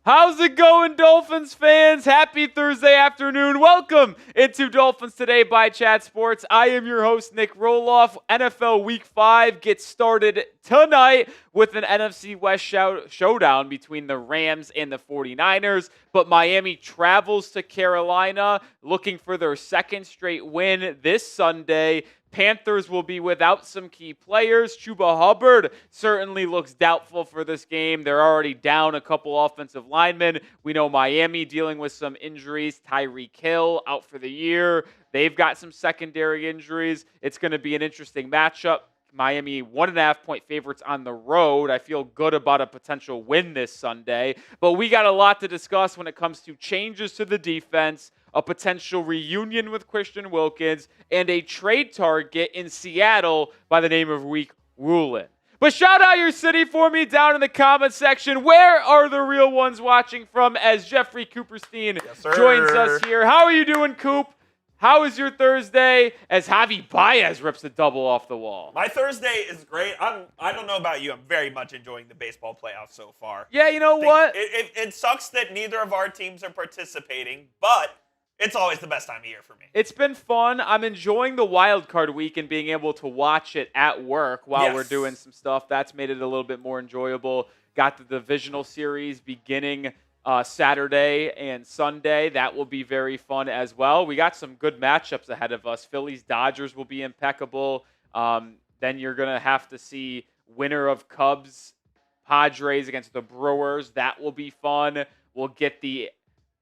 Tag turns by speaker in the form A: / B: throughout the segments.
A: How's it going, Dolphins fans? Happy Thursday afternoon. Welcome into Dolphins Today by Chat Sports. I am your host, Nic Rohloff. NFL Week 5 gets started tonight with an NFC West showdown between the Rams and the 49ers. But Miami travels to Carolina looking for their second straight win this Sunday. Panthers will be without some key players. Chuba Hubbard certainly looks doubtful for this game. They're already down a couple offensive linemen. We know Miami dealing with some injuries. Tariq Woolen out for the year. They've got some secondary injuries. It's going to be an interesting matchup. Miami 1.5-point favorites on the road. I feel good about a potential win this Sunday. But we got a lot to discuss when it comes to changes to the defense, a potential reunion with Christian Wilkins, and a trade target in Seattle by the name of Riq Woolen. But shout out your city for me down in the comment section. Where are the real ones watching from as Jeffrey Cooperstein joins us here? How are you doing, Coop? How is your Thursday as Javi Baez rips a double off the wall?
B: My Thursday is great. I don't know about you. I'm very much enjoying the baseball playoffs so far.
A: Yeah, you know what?
B: It sucks that neither of our teams are participating, but it's always the best time of year for me.
A: It's been fun. I'm enjoying the wild card week and being able to watch it at work while we're doing some stuff. That's made it a little bit more enjoyable. Got the divisional series beginning Saturday and Sunday. That will be very fun as well. We got some good matchups ahead of us. Phillies-Dodgers will be impeccable. Then you're going to have to see winner of Cubs-Padres against the Brewers. That will be fun. We'll get the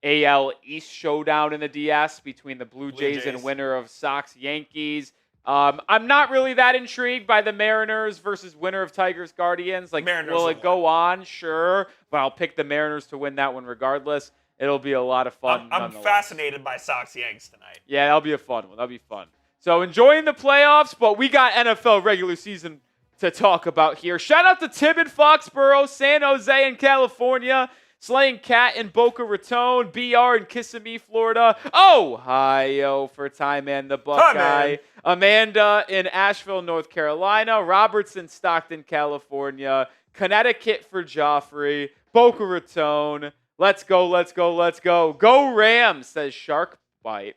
A: AL East showdown in the DS between the Blue Jays and winner of Sox-Yankees. I'm not really that intrigued by the Mariners versus winner of Tigers-Guardians. Will it go on? Sure. But I'll pick the Mariners to win that one regardless. It'll be a lot of fun.
B: I'm fascinated by Sox-Yanks tonight.
A: Yeah, that'll be a fun one. That'll be fun. So enjoying the playoffs, but we got NFL regular season to talk about here. Shout out to Tim in Foxborough, San Jose in California, Slaying Cat in Boca Raton, BR in Kissimmee, Florida, Ohio for Time and the Buckeye, Amanda in Asheville, North Carolina, Robertson, Stockton, California, Connecticut for Joffrey, Boca Raton. Let's go, let's go, let's go. Go Rams, says Shark Bite.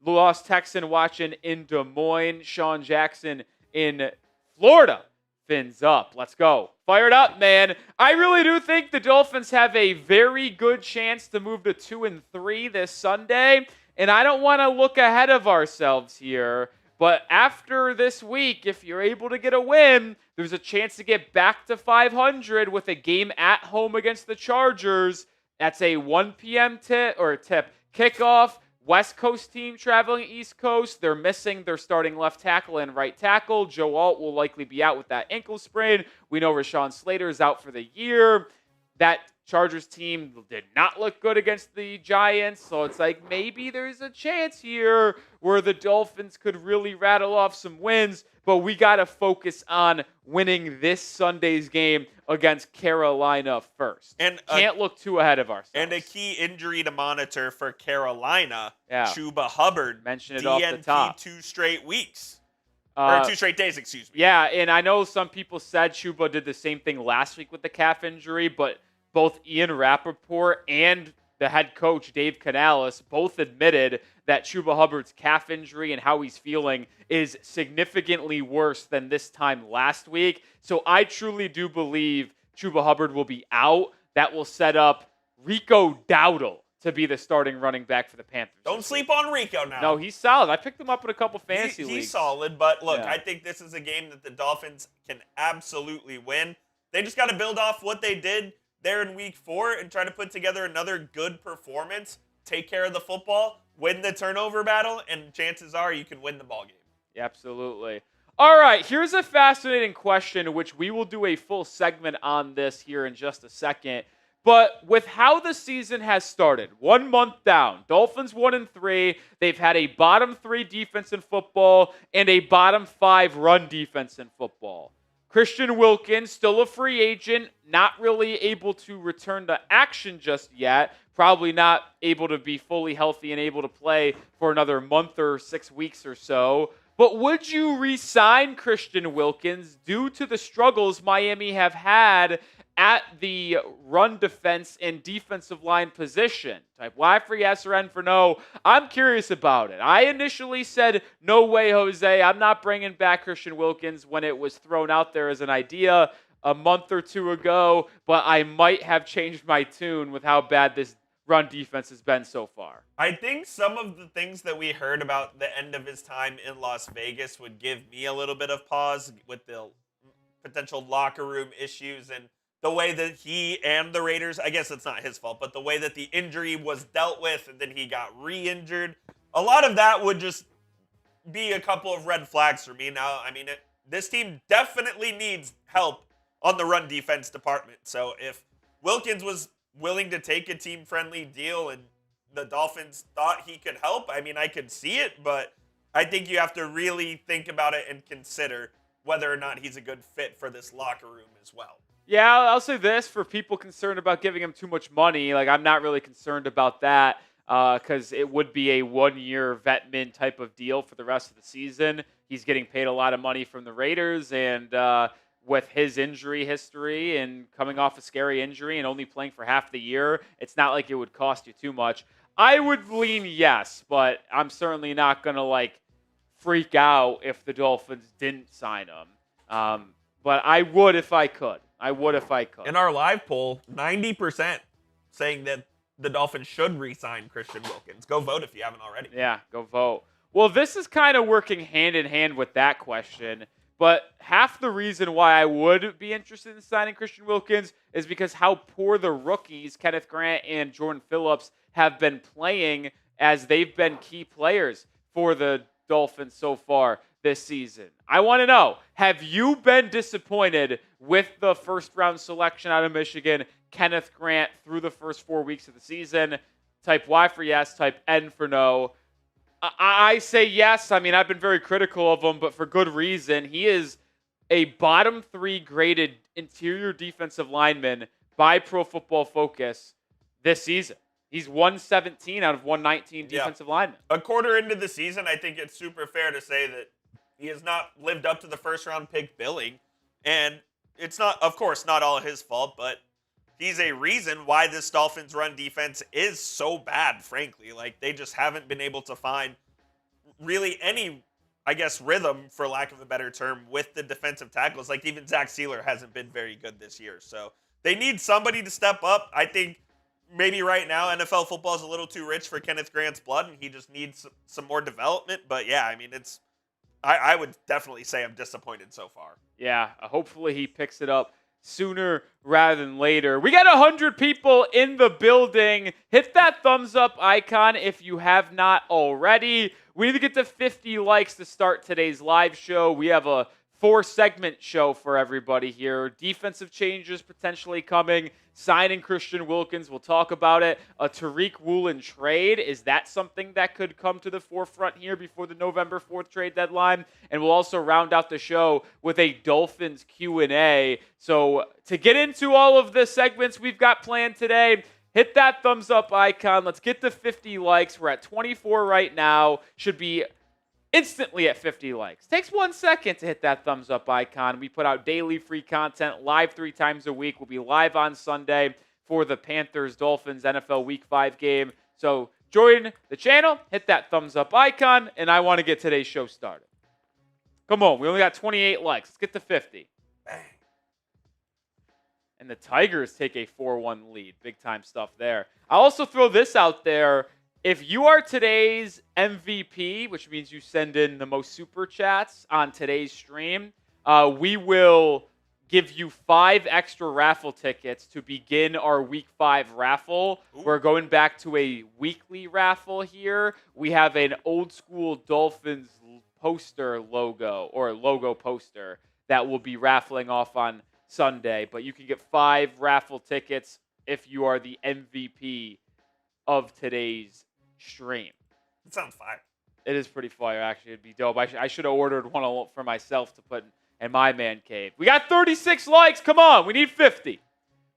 A: Lost Texan watching in Des Moines, Sean Jackson in Florida. Fins up. Let's go. Fired up, man. I really do think the Dolphins have a very good chance to move to 2-3 this Sunday. And I don't want to look ahead of ourselves here. But after this week, if you're able to get a win, there's a chance to get back to 500 with a game at home against the Chargers. That's a 1 p.m. tip kickoff. West Coast team traveling East Coast. They're missing their starting left tackle and right tackle. Joe Alt will likely be out with that ankle sprain. We know Rashawn Slater is out for the year. That Chargers team did not look good against the Giants, so it's like maybe there's a chance here where the Dolphins could really rattle off some wins, but we got to focus on winning this Sunday's game against Carolina first. And can't look too ahead of ourselves.
B: And a key injury to monitor for Carolina, Chuba Hubbard.
A: Mention it off the top.
B: 2 straight weeks. Or 2 straight days, excuse me.
A: Yeah, and I know some people said Chuba did the same thing last week with the calf injury, but both Ian Rappaport and the head coach, Dave Canales, both admitted that Chuba Hubbard's calf injury and how he's feeling is significantly worse than this time last week. So I truly do believe Chuba Hubbard will be out. That will set up Rico Dowdle to be the starting running back for the Panthers.
B: Don't sleep on Rico now.
A: No, he's solid. I picked him up in a couple fantasy leagues.
B: He's solid, but look, I think this is a game that the Dolphins can absolutely win. They just got to build off what they did there in week 4 and try to put together another good performance, take care of the football, win the turnover battle, and chances are you can win the ball game.
A: Yeah, absolutely. All right, here's a fascinating question, which we will do a full segment on this here in just a second. But with how the season has started, 1 month down, Dolphins 1-3, they've had a bottom 3 defense in football and a bottom 5 run defense in football. Christian Wilkins, still a free agent, not really able to return to action just yet. Probably not able to be fully healthy and able to play for another month or 6 weeks or so. But would you re-sign Christian Wilkins due to the struggles Miami have had at the run defense and defensive line position. Type Y for yes or N for no. I'm curious about it. I initially said, no way, Jose. I'm not bringing back Christian Wilkins when it was thrown out there as an idea a month or two ago, but I might have changed my tune with how bad this run defense has been so far.
B: I think some of the things that we heard about the end of his time in Las Vegas would give me a little bit of pause with the potential locker room issues and the way that he and the Raiders, I guess it's not his fault, but the way that the injury was dealt with and then he got re-injured. A lot of that would just be a couple of red flags for me. Now, I mean, this team definitely needs help on the run defense department. So if Wilkins was willing to take a team-friendly deal and the Dolphins thought he could help, I mean, I could see it, but I think you have to really think about it and consider whether or not he's a good fit for this locker room as well.
A: Yeah, I'll say this for people concerned about giving him too much money. Like, I'm not really concerned about that because it would be a one-year vet min type of deal for the rest of the season. He's getting paid a lot of money from the Raiders, and with his injury history and coming off a scary injury and only playing for half the year, it's not like it would cost you too much. I would lean yes, but I'm certainly not going to, freak out if the Dolphins didn't sign him. But I would if I could. In
B: our live poll, 90% saying that the Dolphins should re-sign Christian Wilkins. Go vote if you haven't already.
A: Yeah, go vote. Well, this is kind of working hand in hand with that question, but half the reason why I would be interested in signing Christian Wilkins is because how poor the rookies, Kenneth Grant and Jordan Phillips, have been playing as they've been key players for the Dolphins so far this season. I want to know, have you been disappointed with the first-round selection out of Michigan, Kenneth Grant, through the first 4 weeks of the season? Type Y for yes, type N for no. I say yes. I mean, I've been very critical of him, but for good reason. He is a bottom 3 graded interior defensive lineman by Pro Football Focus this season. He's 117 out of 119 defensive linemen.
B: A quarter into the season, I think it's super fair to say that he has not lived up to the first-round pick billing. And it's not, of course, not all his fault, but he's a reason why this Dolphins run defense is so bad, frankly. Like, they just haven't been able to find really any, I guess, rhythm, for lack of a better term, with the defensive tackles. Like, even Zach Sealer hasn't been very good this year. So they need somebody to step up. I think maybe right now NFL football is a little too rich for Kenneth Grant's blood, and he just needs some more development. But, yeah, I mean, I would definitely say I'm disappointed so far.
A: Yeah, hopefully he picks it up sooner rather than later. We got 100 people in the building. Hit that thumbs up icon if you have not already. We need to get to 50 likes to start today's live show. We have a 4-segment show for everybody here. Defensive changes potentially coming. Signing Christian Wilkins, we'll talk about it. A Tariq Woolen trade, is that something that could come to the forefront here before the November 4th trade deadline? And we'll also round out the show with a Dolphins Q&A. So to get into all of the segments we've got planned today, hit that thumbs up icon. Let's get to 50 likes. We're at 24 right now. Should be instantly at 50 likes. Takes 1 second to hit that thumbs up icon. We put out daily free content live 3 times a week. We'll be live on Sunday for the Panthers Dolphins NFL Week 5 game. So join the channel, hit that thumbs up icon, and I want to get today's show started. Come on, we only got 28 likes. Let's get to 50.
B: Bang.
A: And the Tigers take a 4-1 lead. Big time stuff there. I'll also throw this out there. If you are today's MVP, which means you send in the most super chats on today's stream, we will give you 5 extra raffle tickets to begin our Week 5 raffle. Ooh. We're going back to a weekly raffle here. We have an old school Dolphins poster logo, or logo poster, that will be raffling off on Sunday. But you can get 5 raffle tickets if you are the MVP of today's stream.
B: It sounds fire.
A: It is pretty fire, actually. It'd be dope. I should have ordered one for myself to put in my man cave. We got 36 likes. Come on. We need 50.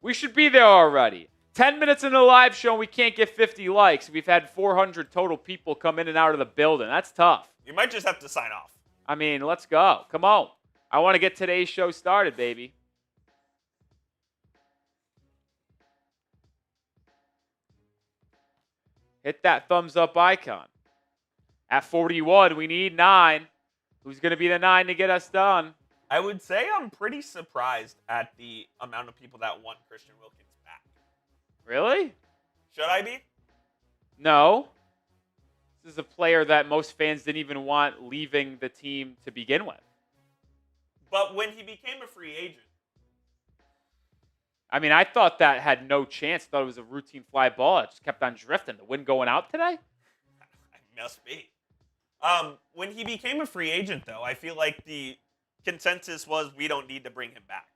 A: We should be there already. 10 minutes into the live show, and we can't get 50 likes. We've had 400 total people come in and out of the building. That's tough.
B: You might just have to sign off.
A: I mean, let's go. Come on. I want to get today's show started, baby. hit that thumbs up icon. At 41, we need 9. Who's going to be the 9 to get us done?
B: I would say I'm pretty surprised at the amount of people that want Christian Wilkins back.
A: Really?
B: Should I be?
A: No. This is a player that most fans didn't even want leaving the team to begin with.
B: But when he became a free agent.
A: I mean, I thought that had no chance. Thought it was a routine fly ball. It just kept on drifting. The wind going out today?
B: It must be. When he became a free agent, though, I feel like the consensus was we don't need to bring him back.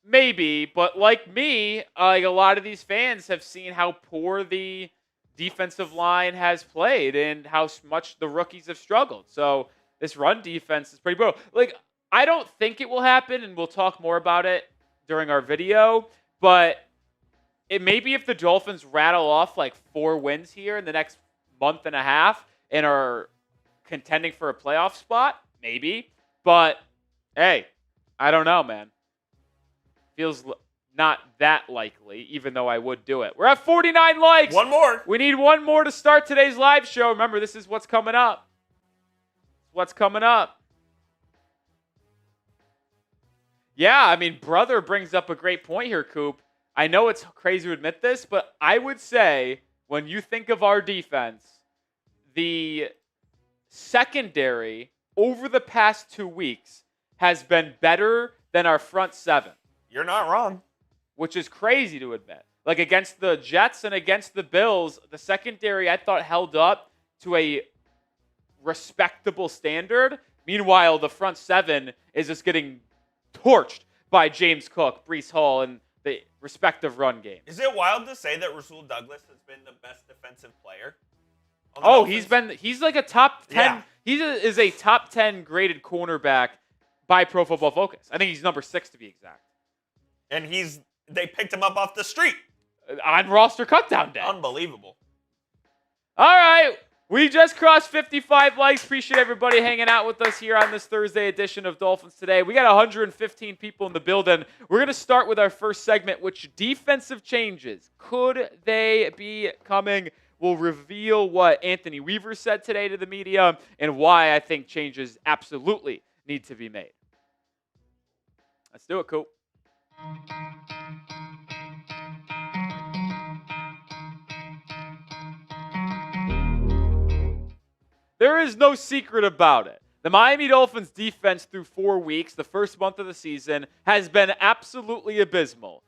A: Maybe, but like me, like a lot of these fans have seen how poor the defensive line has played and how much the rookies have struggled. So this run defense is pretty brutal. Like, I don't think it will happen, and we'll talk more about it during our video, but it maybe if the Dolphins rattle off like 4 wins here in the next month and a half and are contending for a playoff spot, maybe. But, hey, I don't know, man. Feels not that likely, even though I would do it. We're at 49 likes.
B: One more.
A: We need one more to start today's live show. Remember, this is what's coming up. What's coming up. Yeah, I mean, brother brings up a great point here, Coop. I know it's crazy to admit this, but I would say when you think of our defense, the secondary over the past 2 weeks has been better than our front 7.
B: You're not wrong.
A: Which is crazy to admit. Like against the Jets and against the Bills, the secondary I thought held up to a respectable standard. Meanwhile, the front 7 is just getting torched by James Cook, Breece Hall, and the respective run game.
B: Is it wild to say that Rasul Douglas has been the best defensive player?
A: Oh, he's like a top 10.
B: Yeah.
A: He is a top 10 graded cornerback by Pro Football Focus. I think he's number 6 to be exact.
B: And they picked him up off the street.
A: On roster cutdown day.
B: Unbelievable.
A: All right. We just crossed 55 likes. Appreciate everybody hanging out with us here on this Thursday edition of Dolphins Today. We got 115 people in the building. We're going to start with our first segment, which defensive changes. Could they be coming? We'll reveal what Anthony Weaver said today to the media and why I think changes absolutely need to be made. Let's do it, Coop. There is no secret about it. The Miami Dolphins defense through 4 weeks, the first month of the season, has been absolutely abysmal.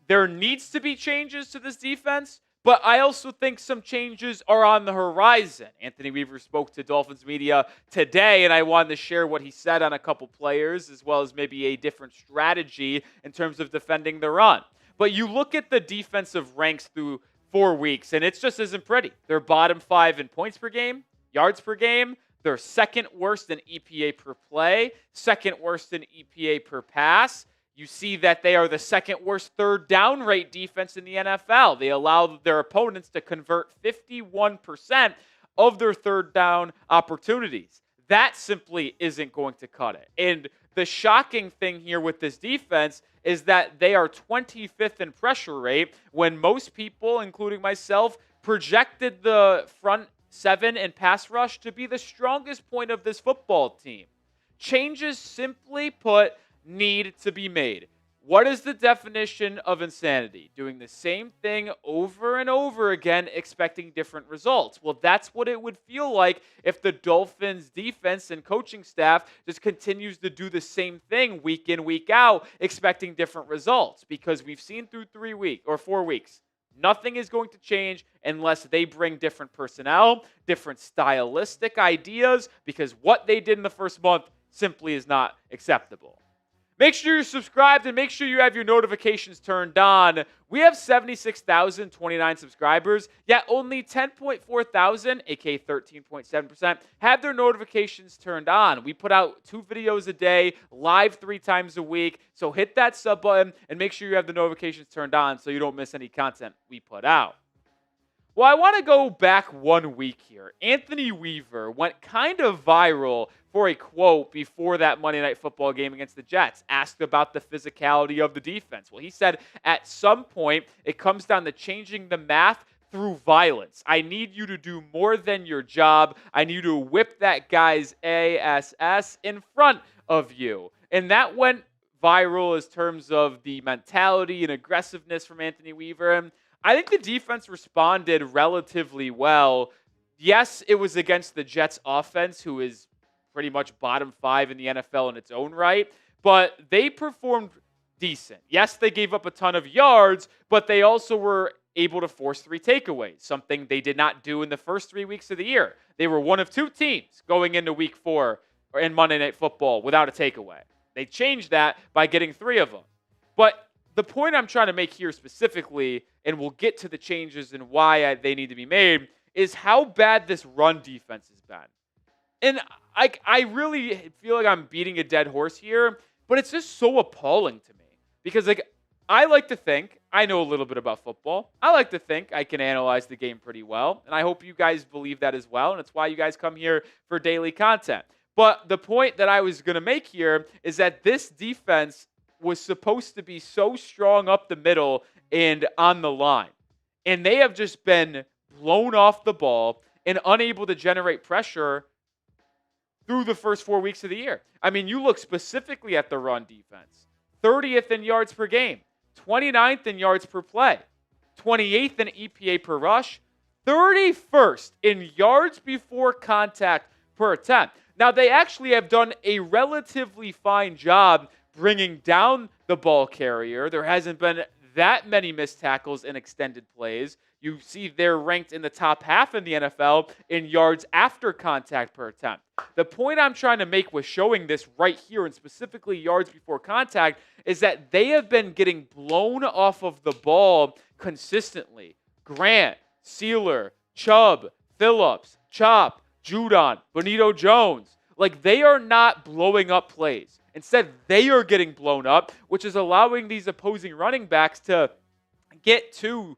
A: There needs to be changes to this defense, but I also think some changes are on the horizon. Anthony Weaver spoke to Dolphins media today, and I wanted to share what he said on a couple players, as well as maybe a different strategy in terms of defending the run. But you look at the defensive ranks through 4 weeks, and it just isn't pretty. They're bottom 5 in points per game, yards per game. They're second worst in EPA per play, second worst in EPA per pass. You see that they are the second worst third down rate defense in the NFL. They allow their opponents to convert 51% of their third down opportunities. That simply isn't going to cut it. And the shocking thing here with this defense is that they are 25th in pressure rate when most people, including myself, projected the front 7 and pass rush to be the strongest point of this football team. Changes, simply put, need to be made. What is the definition of insanity? Doing the same thing over and over again, expecting different results. Well, that's what it would feel like if the Dolphins defense and coaching staff just continues to do the same thing week in, week out, expecting different results. Because we've seen through 4 weeks, nothing is going to change unless they bring different personnel, different stylistic ideas, because what they did in the first month simply is not acceptable. Make sure you're subscribed and make sure you have your notifications turned on. We have 76,029 subscribers, yet only 10.4 thousand, aka 13.7%, have their notifications turned on. We put out 2 videos a day, live 3 times a week. So hit that sub button and make sure you have the notifications turned on so you don't miss any content we put out. Well, I want to go back 1 week here. Anthony Weaver went kind of viral for a quote before that Monday Night Football game against the Jets, asked about the physicality of the defense. Well, he said at some point it comes down to changing the math through violence. I need you to do more than your job. I need you to whip that guy's ass in front of you. And that went viral as terms of the mentality and aggressiveness from Anthony Weaver. And I think the defense responded relatively well. Yes, it was against the Jets offense, who is pretty much bottom 5 in the NFL in its own right, but they performed decent. Yes, they gave up a ton of yards, but they also were able to force 3 takeaways, something they did not do in the first 3 weeks of the year. They were one of 2 teams going into week 4 in Monday Night Football without a takeaway. They changed that by getting 3 of them. But the point I'm trying to make here specifically, and we'll get to the changes and why they need to be made, is how bad this run defense has been. And I really feel like I'm beating a dead horse here, but it's just so appalling to me. Because I like to think I know a little bit about football. I like to think I can analyze the game pretty well, and I hope you guys believe that as well, and it's why you guys come here for daily content. But the point that I was going to make here is that this defense was supposed to be so strong up the middle and on the line. And they have just been blown off the ball and unable to generate pressure through the first 4 weeks of the year. I mean, you look specifically at the run defense. 30th in yards per game, 29th in yards per play, 28th in EPA per rush, 31st in yards before contact per attempt. Now, they actually have done a relatively fine job bringing down the ball carrier. There hasn't been that many missed tackles in extended plays. You see they're ranked in the top half in the NFL in yards after contact per attempt. The point I'm trying to make with showing this right here, and specifically yards before contact, is that they have been getting blown off of the ball consistently. Grant, Sealer, Chubb, Phillips, Chop, Judon, Bonito Jones. Like, they are not blowing up plays. Instead, they are getting blown up, which is allowing these opposing running backs to get 2-3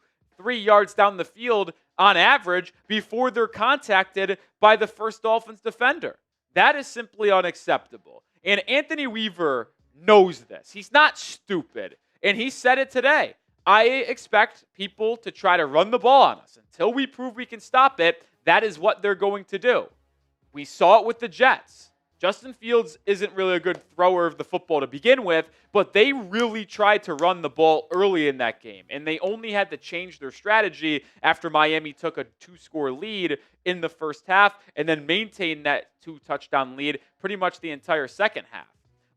A: yards down the field on average before they're contacted by the first Dolphins defender. That is simply unacceptable. And Anthony Weaver knows this. He's not stupid. And he said it today. I expect people to try to run the ball on us. Until we prove we can stop it, that is what they're going to do. We saw it with the Jets. Justin Fields isn't really a good thrower of the football to begin with, but they really tried to run the ball early in that game, and they only had to change their strategy after Miami took a 2-score lead in the first half and then maintained that 2-touchdown lead pretty much the entire second half.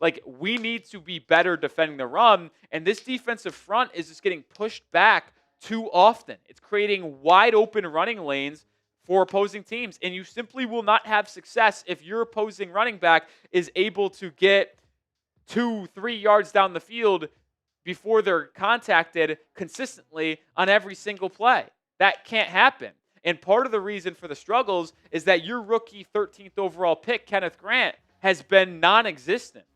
A: Like, we need to be better defending the run, and this defensive front is just getting pushed back too often. It's creating wide open running lanes for opposing teams, and you simply will not have success if your opposing running back is able to get 2-3 yards down the field before they're contacted consistently on every single play. That can't happen. And part of the reason for the struggles is that your rookie 13th overall pick, Kenneth Grant, has been non-existent.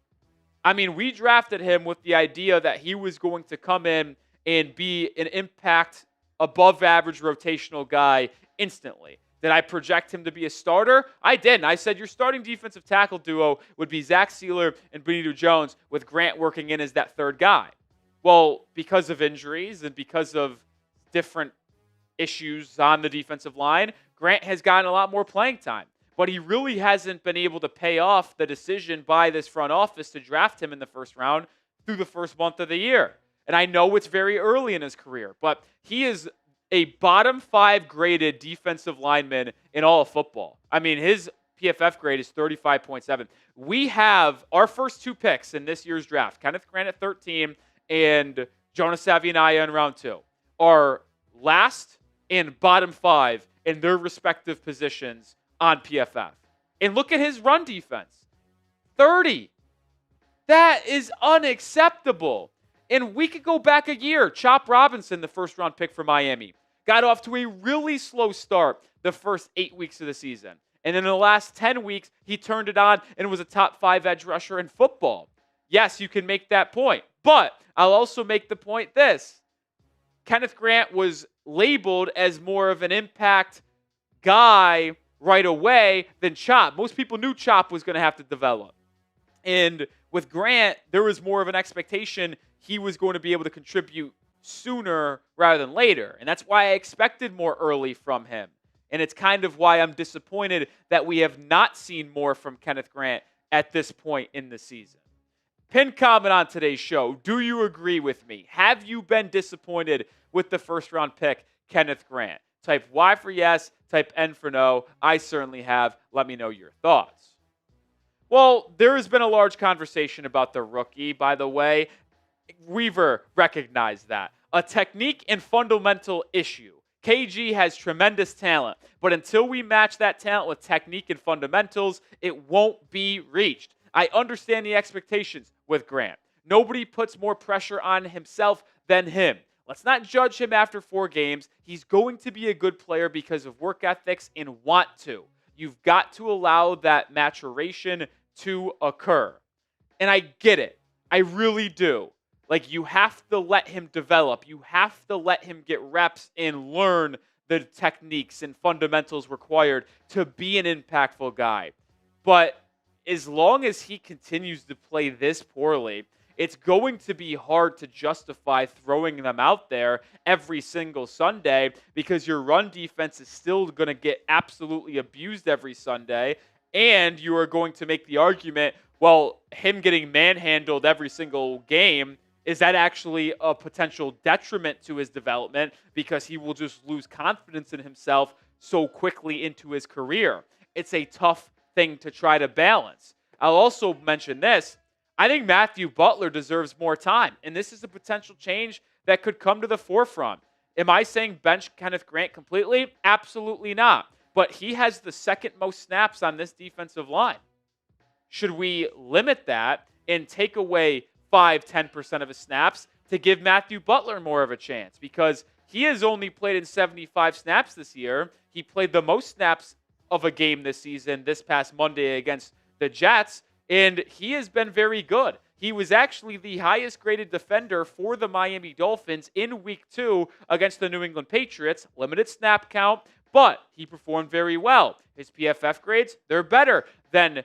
A: I mean, we drafted him with the idea that he was going to come in and be an impact above average rotational guy instantly. Did I project him to be a starter? I didn't. I said your starting defensive tackle duo would be Zach Sealer and Bonito Jones, with Grant working in as that third guy. Well, because of injuries and because of different issues on the defensive line, Grant has gotten a lot more playing time. But he really hasn't been able to pay off the decision by this front office to draft him in the first round through the first month of the year. And I know it's very early in his career, but he is a bottom 5 graded defensive lineman in all of football. I mean, his PFF grade is 35.7. We have our first 2 picks in this year's draft, Kenneth Grant at 13 and Jonas Savianaya in round 2, are last and bottom 5 in their respective positions on PFF. And look at his run defense. 30. That is unacceptable. And we could go back a year. Chop Robinson, the first-round pick for Miami, got off to a really slow start the first 8 weeks of the season. And in the last 10 weeks, he turned it on and was a top 5 edge rusher in football. Yes, you can make that point. But I'll also make the point this. Kenneth Grant was labeled as more of an impact guy right away than Chop. Most people knew Chop was going to have to develop. And with Grant, there was more of an expectation he was going to be able to contribute sooner rather than later. And that's why I expected more early from him. And it's kind of why I'm disappointed that we have not seen more from Kenneth Grant at this point in the season. Pin comment on today's show. Do you agree with me? Have you been disappointed with the first-round pick, Kenneth Grant? Type Y for yes, type N for no. I certainly have. Let me know your thoughts. Well, there has been a large conversation about the rookie, by the way. Weaver recognized that. A technique and fundamental issue. KG has tremendous talent, but until we match that talent with technique and fundamentals, it won't be reached. I understand the expectations with Grant. Nobody puts more pressure on himself than him. Let's not judge him after 4 games. He's going to be a good player because of work ethics and want to. You've got to allow that maturation to occur. And I get it. I really do. Like, you have to let him develop. You have to let him get reps and learn the techniques and fundamentals required to be an impactful guy. But as long as he continues to play this poorly, it's going to be hard to justify throwing them out there every single Sunday because your run defense is still going to get absolutely abused every Sunday. And you are going to make the argument, well, him getting manhandled every single game, is that actually a potential detriment to his development because he will just lose confidence in himself so quickly into his career? It's a tough thing to try to balance. I'll also mention this. I think Matthew Butler deserves more time, and this is a potential change that could come to the forefront. Am I saying bench Kenneth Grant completely? Absolutely not. But he has the second most snaps on this defensive line. Should we limit that and take away 5-10% of his snaps to give Matthew Butler more of a chance? Because he has only played in 75 snaps this year. He played the most snaps of a game this season this past Monday against the Jets, and he has been very good. He was actually the highest graded defender for the Miami Dolphins in week 2 against the New England Patriots. Limited snap count, but he performed very well. His PFF grades, they're better than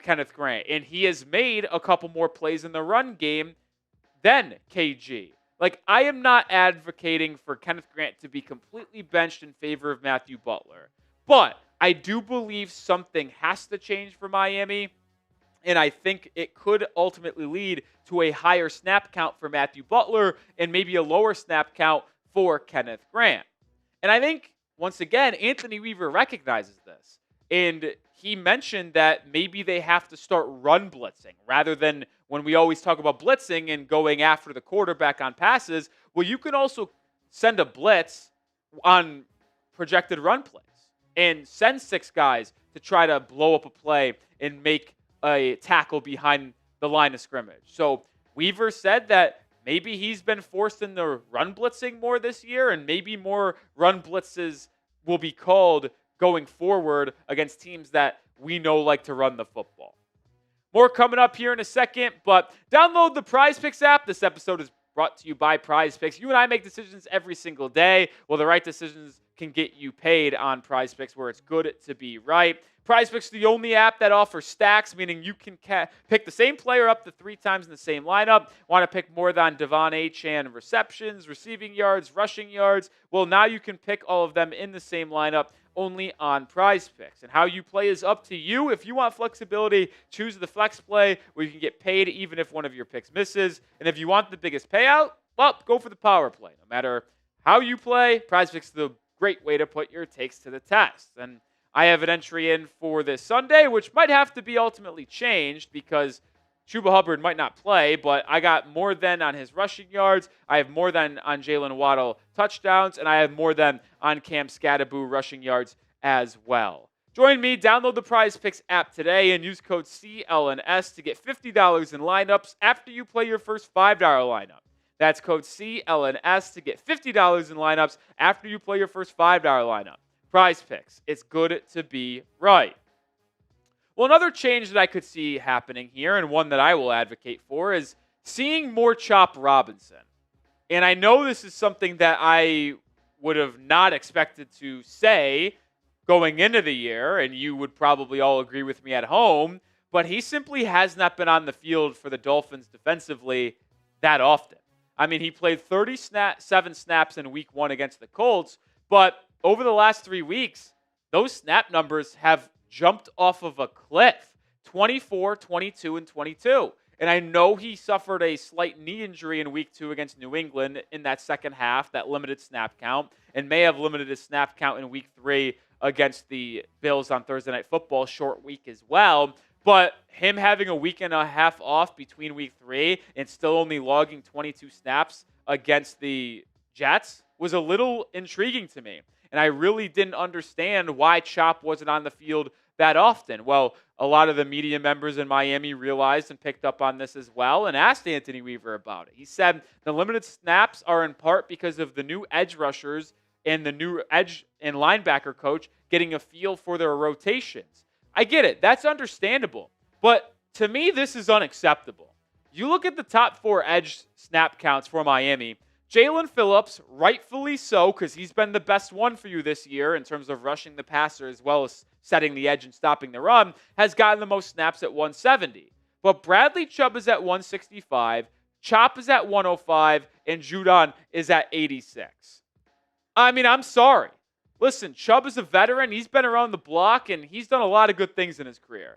A: Kenneth Grant, and he has made a couple more plays in the run game than KG. Like, I am not advocating for Kenneth Grant to be completely benched in favor of Matthew Butler, but I do believe something has to change for Miami, and I think it could ultimately lead to a higher snap count for Matthew Butler and maybe a lower snap count for Kenneth Grant. And I think, once again, Anthony Weaver recognizes this. And he mentioned that maybe they have to start run blitzing rather than when we always talk about blitzing and going after the quarterback on passes. Well, you can also send a blitz on projected run plays and send 6 guys to try to blow up a play and make a tackle behind the line of scrimmage. So Weaver said that maybe he's been forced into run blitzing more this year, and maybe more run blitzes will be called going forward against teams that we know like to run the football. More coming up here in a second, but download the Prize Picks app. This episode is brought to you by Prize Picks. You and I make decisions every single day. Well, the right decisions can get you paid on Prize Picks, where it's good to be right. Prize Picks is the only app that offers stacks, meaning you can pick the same player up to 3 times in the same lineup. Want to pick more than Devon Achane receptions, receiving yards, rushing yards? Well, now you can pick all of them in the same lineup only on Prize Picks. And how you play is up to you. If you want flexibility, choose the flex play where you can get paid even if one of your picks misses. And if you want the biggest payout, well, go for the power play. No matter how you play, Prize Picks is the great way to put your takes to the test. And I have an entry in for this Sunday, which might have to be ultimately changed because Chuba Hubbard might not play, but I got more than on his rushing yards. I have more than on Jalen Waddle touchdowns, and I have more than on Cam Scatterboo rushing yards as well. Join me, download the Prize Picks app today, and use code CLNS to get $50 in lineups after you play your first $5 lineup. That's code CLNS to get $50 in lineups after you play your first $5 lineup. Prize Picks. It's good to be right. Well, another change that I could see happening here, and one that I will advocate for, is seeing more Chop Robinson. And I know this is something that I would have not expected to say going into the year, and you would probably all agree with me at home, but he simply has not been on the field for the Dolphins defensively that often. I mean, he played 37 snaps in week 1 against the Colts, but over the last 3 weeks, those snap numbers have jumped off of a cliff. 24, 22, and 22. And I know he suffered a slight knee injury in week 2 against New England in that second half, that limited snap count, and may have limited his snap count in week 3 against the Bills on Thursday Night Football, short week as well. But him having a week and a half off between week 3 and still only logging 22 snaps against the Jets was a little intriguing to me. And I really didn't understand why Chop wasn't on the field that often. Well, a lot of the media members in Miami realized and picked up on this as well and asked Anthony Weaver about it. He said the limited snaps are in part because of the new edge rushers and the new edge and linebacker coach getting a feel for their rotations. I get it. That's understandable. But to me, this is unacceptable. You look at the top 4 edge snap counts for Miami. Jalen Phillips, rightfully so, because he's been the best one for you this year in terms of rushing the passer as well as setting the edge and stopping the run, has gotten the most snaps at 170. But Bradley Chubb is at 165, Chop is at 105, and Judon is at 86. I mean, I'm sorry. Listen, Chubb is a veteran. He's been around the block, and he's done a lot of good things in his career.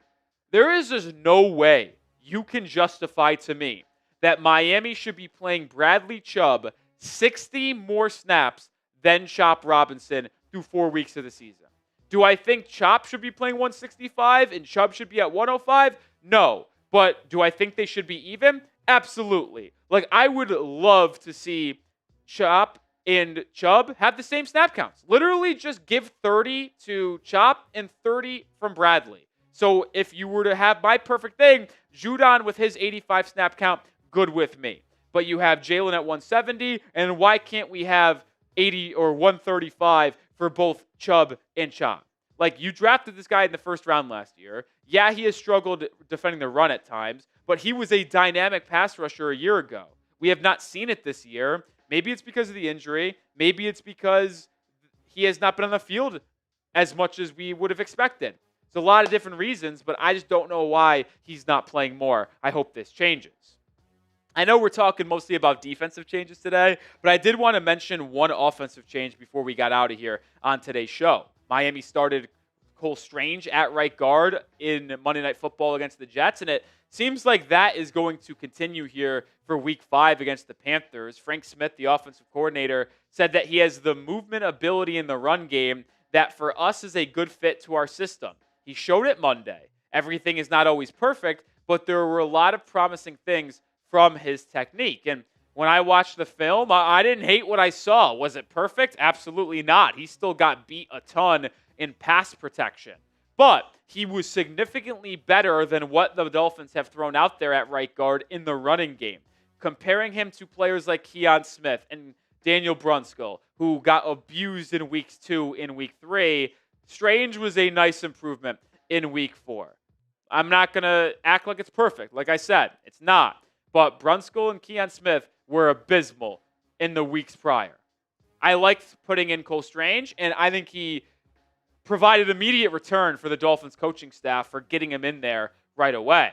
A: There is just no way you can justify to me that Miami should be playing Bradley Chubb 60 more snaps than Chop Robinson through 4 weeks of the season. Do I think Chop should be playing 165 and Chubb should be at 105? No. But do I think they should be even? Absolutely. Like, I would love to see Chop and Chubb have the same snap counts. Literally just give 30 to Chop and 30 from Bradley. So if you were to have my perfect thing, Judon with his 85 snap count, good with me. But you have Jalen at 170, and why can't we have 80 or 135 for both Chubb and Chop? Like, you drafted this guy in the first round last year. Yeah, he has struggled defending the run at times, but he was a dynamic pass rusher a year ago. We have not seen it this year. Maybe it's because of the injury. Maybe it's because he has not been on the field as much as we would have expected. It's a lot of different reasons, but I just don't know why he's not playing more. I hope this changes. I know we're talking mostly about defensive changes today, but I did want to mention one offensive change before we got out of here on today's show. Miami started Cole Strange at right guard in Monday Night Football against the Jets, and it seems like that is going to continue here for Week 5 against the Panthers. Frank Smith, the offensive coordinator, said that he has the movement ability in the run game that for us is a good fit to our system. He showed it Monday. Everything is not always perfect, but there were a lot of promising things from his technique. And when I watched the film, I didn't hate what I saw. Was it perfect? Absolutely not. He still got beat a ton in pass protection. But he was significantly better than what the Dolphins have thrown out there at right guard in the running game. Comparing him to players like Keon Smith and Daniel Brunskill, who got abused in weeks 2 and week 3, Strange was a nice improvement in week 4. I'm not going to act like it's perfect. Like I said, it's not. But Brunskill and Keon Smith were abysmal in the weeks prior. I liked putting in Cole Strange, and I think he provided immediate return for the Dolphins coaching staff for getting him in there right away.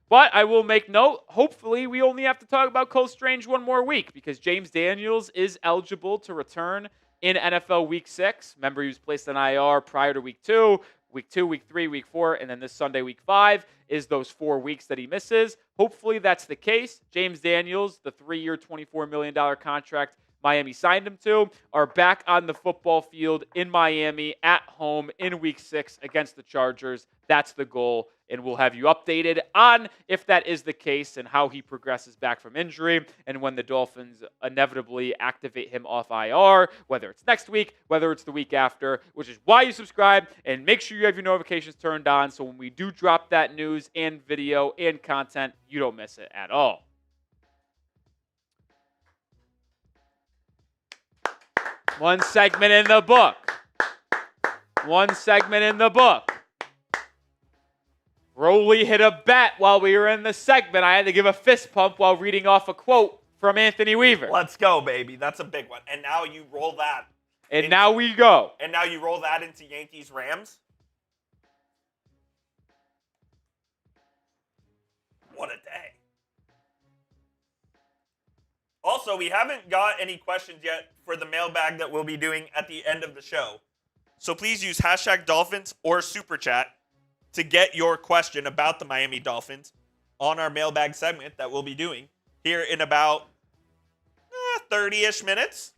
A: But I will make note, hopefully we only have to talk about Cole Strange one more week because James Daniels is eligible to return in NFL Week 6. Remember, he was placed on IR prior to Week 2. Week 2, Week 3, Week 4, and then this Sunday, Week 5, is those 4 weeks that he misses. Hopefully that's the case. James Daniels, the 3-year, $24 million contract Miami signed him to, are back on the football field in Miami at home in Week 6 against the Chargers. That's the goal, and we'll have you updated on if that is the case and how he progresses back from injury and when the Dolphins inevitably activate him off IR, whether it's next week, whether it's the week after, which is why you subscribe, and make sure you have your notifications turned on so when we do drop that news and video and content, you don't miss it at all. One segment in the book. Roley hit a bet while we were in the segment. I had to give a fist pump while reading off a quote from Anthony Weaver.
B: Let's go, baby. That's a big one. And now you roll that.
A: And now we go.
B: And now you roll that into Yankees-Rams. What a day. Also, we haven't got any questions yet for the mailbag that we'll be doing at the end of the show. So please use #Dolphins or Super Chat to get your question about the Miami Dolphins on our mailbag segment that we'll be doing here in about 30-ish minutes.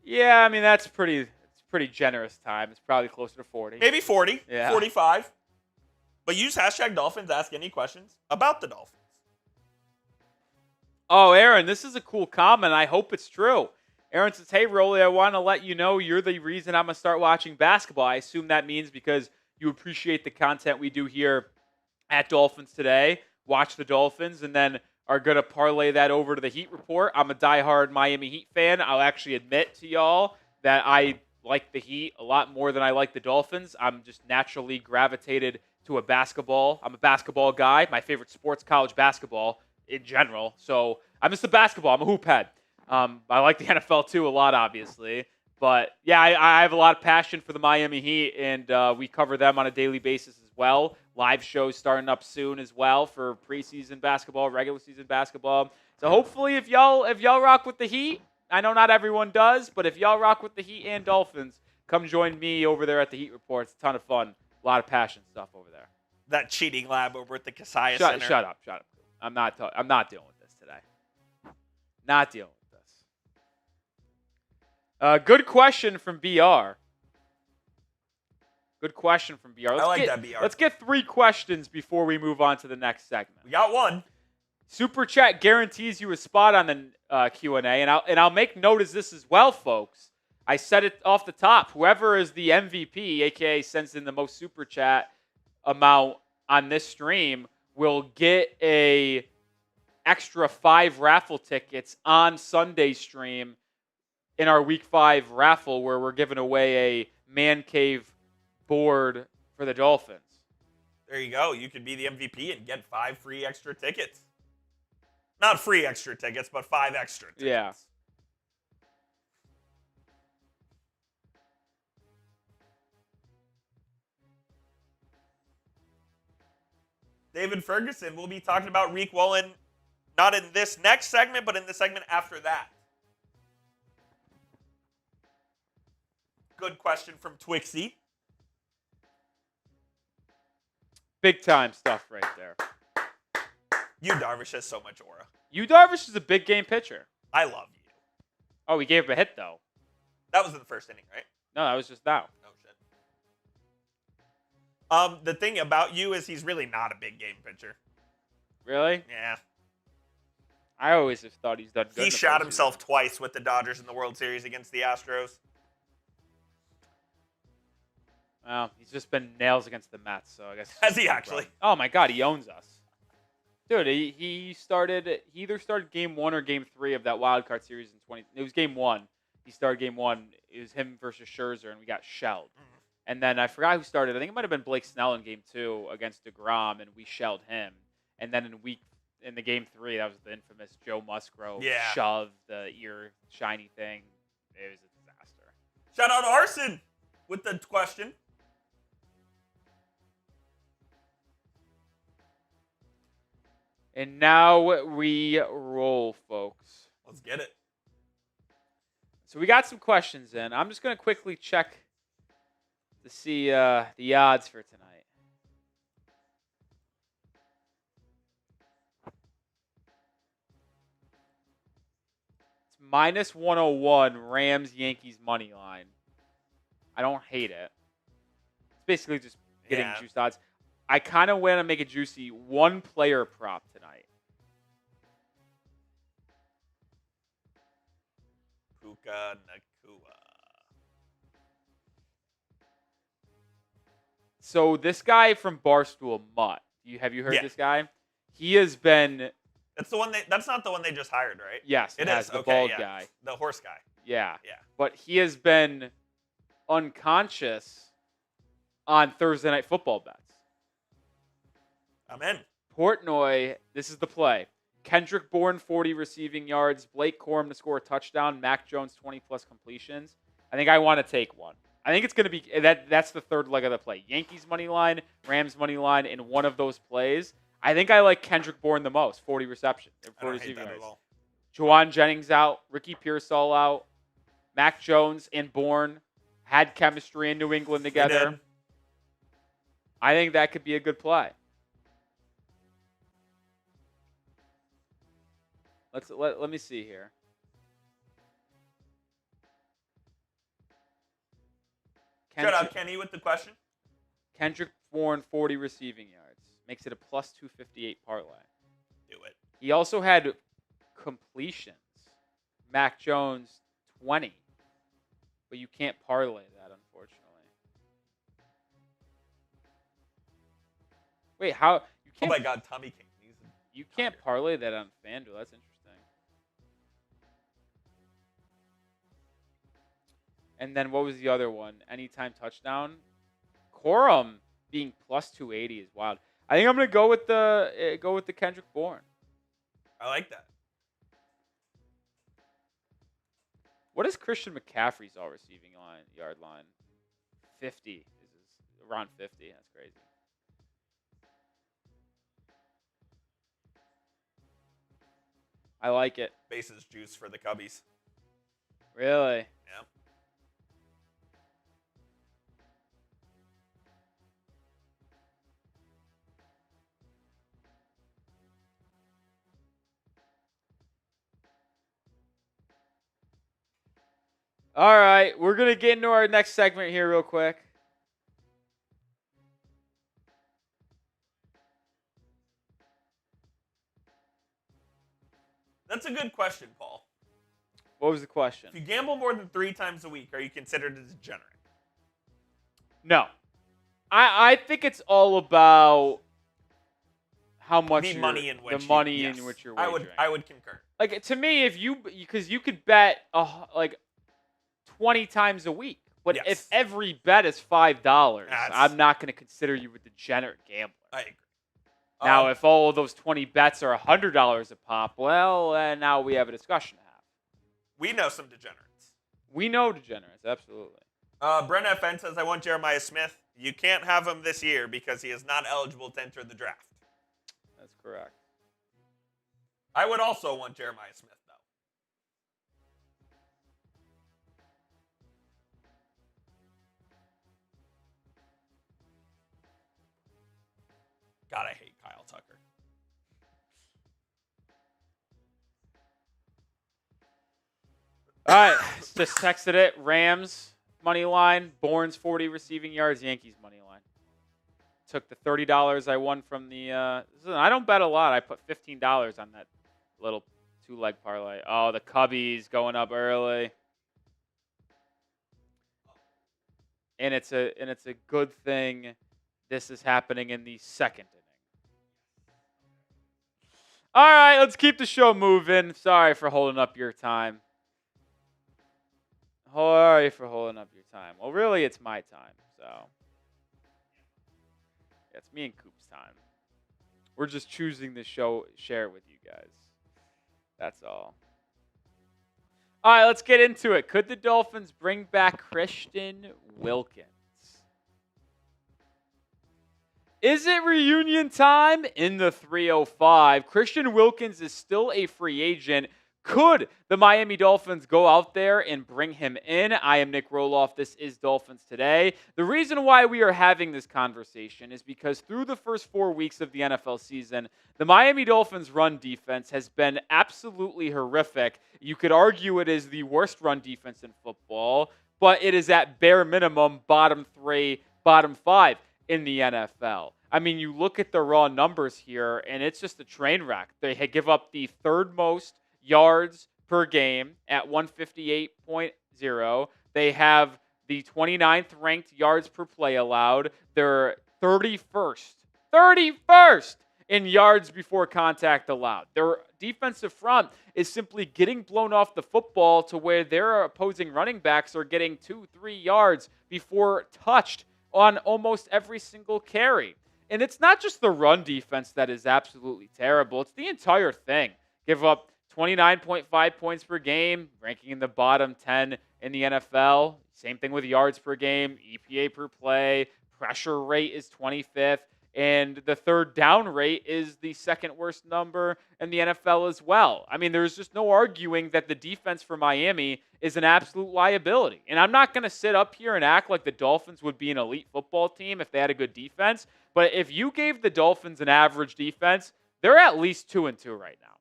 A: Yeah, I mean, it's pretty generous time. It's probably closer to 40.
B: Maybe 40,
A: yeah.
B: 45. But use #Dolphins, ask any questions about the Dolphins.
A: Oh, Aaron, this is a cool comment. I hope it's true. Aaron says, hey, Rolly, I want to let you know you're the reason I'm going to start watching basketball. I assume that means because you appreciate the content we do here at Dolphins Today, watch the Dolphins, and then are going to parlay that over to the Heat Report. I'm a diehard Miami Heat fan. I'll actually admit to y'all that I like the Heat a lot more than I like the Dolphins. I'm just naturally gravitated to a basketball. I'm a basketball guy. My favorite sport's college basketball in general. So I'm just a basketball. I'm a hoop head. I like the NFL too a lot, obviously. But yeah, I have a lot of passion for the Miami Heat, and we cover them on a daily basis as well. Live shows starting up soon as well for preseason basketball, regular season basketball. So hopefully, if y'all rock with the Heat, I know not everyone does, but if y'all rock with the Heat and Dolphins, come join me over there at the Heat Report. It's a ton of fun, a lot of passion stuff over there.
B: That cheating lab over at the Kasaya Center.
A: Shut up. I'm not dealing with this today. Not dealing with this. Good question from BR. Good question from BR.
B: I like that, BR.
A: Let's get 3 questions before we move on to the next segment.
B: We got one.
A: Super Chat guarantees you a spot on the Q&A, and I'll make note of this as well, folks. I said it off the top. Whoever is the MVP, aka sends in the most Super Chat amount on this stream, will get a extra 5 raffle tickets on Sunday stream in our Week 5 raffle, where we're giving away a man cave board for the Dolphins.
B: There you go. You could be the MVP and get 5 free extra tickets. Not free extra tickets, but 5 extra tickets.
A: Yeah.
B: David Ferguson will be talking about Riq Woolen, not in this next segment, but in the segment after that. Good question from Twixie.
A: Big time stuff right there.
B: Yu Darvish has so much aura.
A: Yu Darvish is a big game pitcher.
B: I love you.
A: Oh, he gave him a hit, though.
B: That was in the first inning, right?
A: No, that was just now.
B: Oh, shit. The thing about you is he's really not a big game pitcher.
A: Really?
B: Yeah.
A: I always have thought he's done good.
B: He shot himself twice with the Dodgers in the World Series against the Astros.
A: Well, he's just been nails against the Mets, so I guess.
B: Has he actually?
A: Oh my God, he owns us, dude. He either started game 1 or game 3 of that wild card series in 20. It was game 1. He started game 1. It was him versus Scherzer, and we got shelled. Mm-hmm. And then I forgot who started. I think it might have been Blake Snell in game 2 against DeGrom, and we shelled him. And then in the game 3, that was the infamous Joe Musgrove shove, the ear shiny thing. It was a disaster.
B: Shout out to Arson with the question.
A: And now we roll, folks.
B: Let's get it.
A: So we got some questions in. I'm just going to quickly check to see the odds for tonight. It's minus 101 Rams Yankees money line. I don't hate it. It's basically just getting juiced odds. I kind of want to make it juicy. 1 player prop tonight.
B: Puka Nakua.
A: So this guy from Barstool, Mutt. Have you heard this guy? He has been.
B: That's the one. That's not the one they just hired, right?
A: Yes,
B: it is.
A: The bald guy,
B: the horse guy.
A: Yeah.
B: Yeah.
A: But he has been unconscious on Thursday Night Football bets.
B: I'm in.
A: Portnoy, this is the play. Kendrick Bourne, 40 receiving yards. Blake Corum to score a touchdown. Mac Jones, 20-plus completions. I think I want to take one. I think it's going to be that's the third leg of the play. Yankees money line, Rams money line in one of those plays. I think I like Kendrick Bourne the most. 40 receptions. 40 receiving yards. Juwan Jennings out. Ricky Pearsall out. Mac Jones and Bourne had chemistry in New England together. I think that could be a good play. Let me see here.
B: Shout out Kenny with the question.
A: Kendrick Bourne, 40 receiving yards. Makes it a plus 258 parlay.
B: Do it.
A: He also had completions. Mac Jones, 20. But you can't parlay that, unfortunately. Wait, how? You can't,
B: oh my God, Tommy King.
A: You can't parlay that on FanDuel. That's interesting. And then what was the other one? Anytime touchdown. Corum being plus 280 is wild. I think I'm gonna go with the Kendrick Bourne.
B: I like that.
A: What is Christian McCaffrey's all receiving yard line? 50. Is around 50. That's crazy. I like it.
B: Bases juice for the Cubbies.
A: Really?
B: Yeah.
A: All right, we're going to get into our next segment here real quick.
B: That's a good question, Paul.
A: What was the question?
B: If you gamble more than 3 times a week, are you considered a degenerate?
A: No. I think it's all about how much
B: the money in which
A: you're wagering.
B: I would concur.
A: Like, to me, because you could bet like 20 times a week. But if every bet is $5, I'm not going to consider you a degenerate gambler.
B: I agree.
A: Now, if all of those 20 bets are $100 a pop, well, now we have a discussion to have.
B: We know some degenerates.
A: We know degenerates, absolutely.
B: Brent FN says, I want Jeremiah Smith. You can't have him this year because he is not eligible to enter the draft.
A: That's correct.
B: I would also want Jeremiah Smith, though. God, I hate Kyle Tucker.
A: All right, just texted it. Rams money line, Bourne's 40 receiving yards, Yankees money line. Took the $30 I won from the. I don't bet a lot. I put $15 on that little 2-leg parlay. Oh, the Cubbies going up early, and it's a good thing. This is happening in the second inning. All right, let's keep the show moving. Sorry for holding up your time. Sorry for holding up your time. Well, really, it's my time. So, yeah, it's me and Coop's time. We're just choosing to share it with you guys. That's all. All right, let's get into it. Could the Dolphins bring back Christian Wilkins? Is it reunion time? In the 305, Christian Wilkins is still a free agent. Could the Miami Dolphins go out there and bring him in? I am Nic Rohloff. This is Dolphins Today. The reason why we are having this conversation is because through the first 4 weeks of the NFL season, the Miami Dolphins' run defense has been absolutely horrific. You could argue it is the worst run defense in football, but it is at bare minimum bottom 3, bottom 5 in the NFL. I mean, you look at the raw numbers here, and it's just a train wreck. They give up the third most yards per game at 158.0. They have the 29th ranked yards per play allowed. They're 31st in yards before contact allowed. Their defensive front is simply getting blown off the football to where their opposing running backs are getting 2-3 yards before touched on almost every single carry. And it's not just the run defense that is absolutely terrible. It's the entire thing. Give up 29.5 points per game, ranking in the bottom 10 in the NFL. Same thing with yards per game, EPA per play. Pressure rate is 25th. And the third down rate is the second worst number in the NFL as well. I mean, there's just no arguing that the defense for Miami is an absolute liability. And I'm not going to sit up here and act like the Dolphins would be an elite football team if they had a good defense. But if you gave the Dolphins an average defense, they're at least 2-2 right now.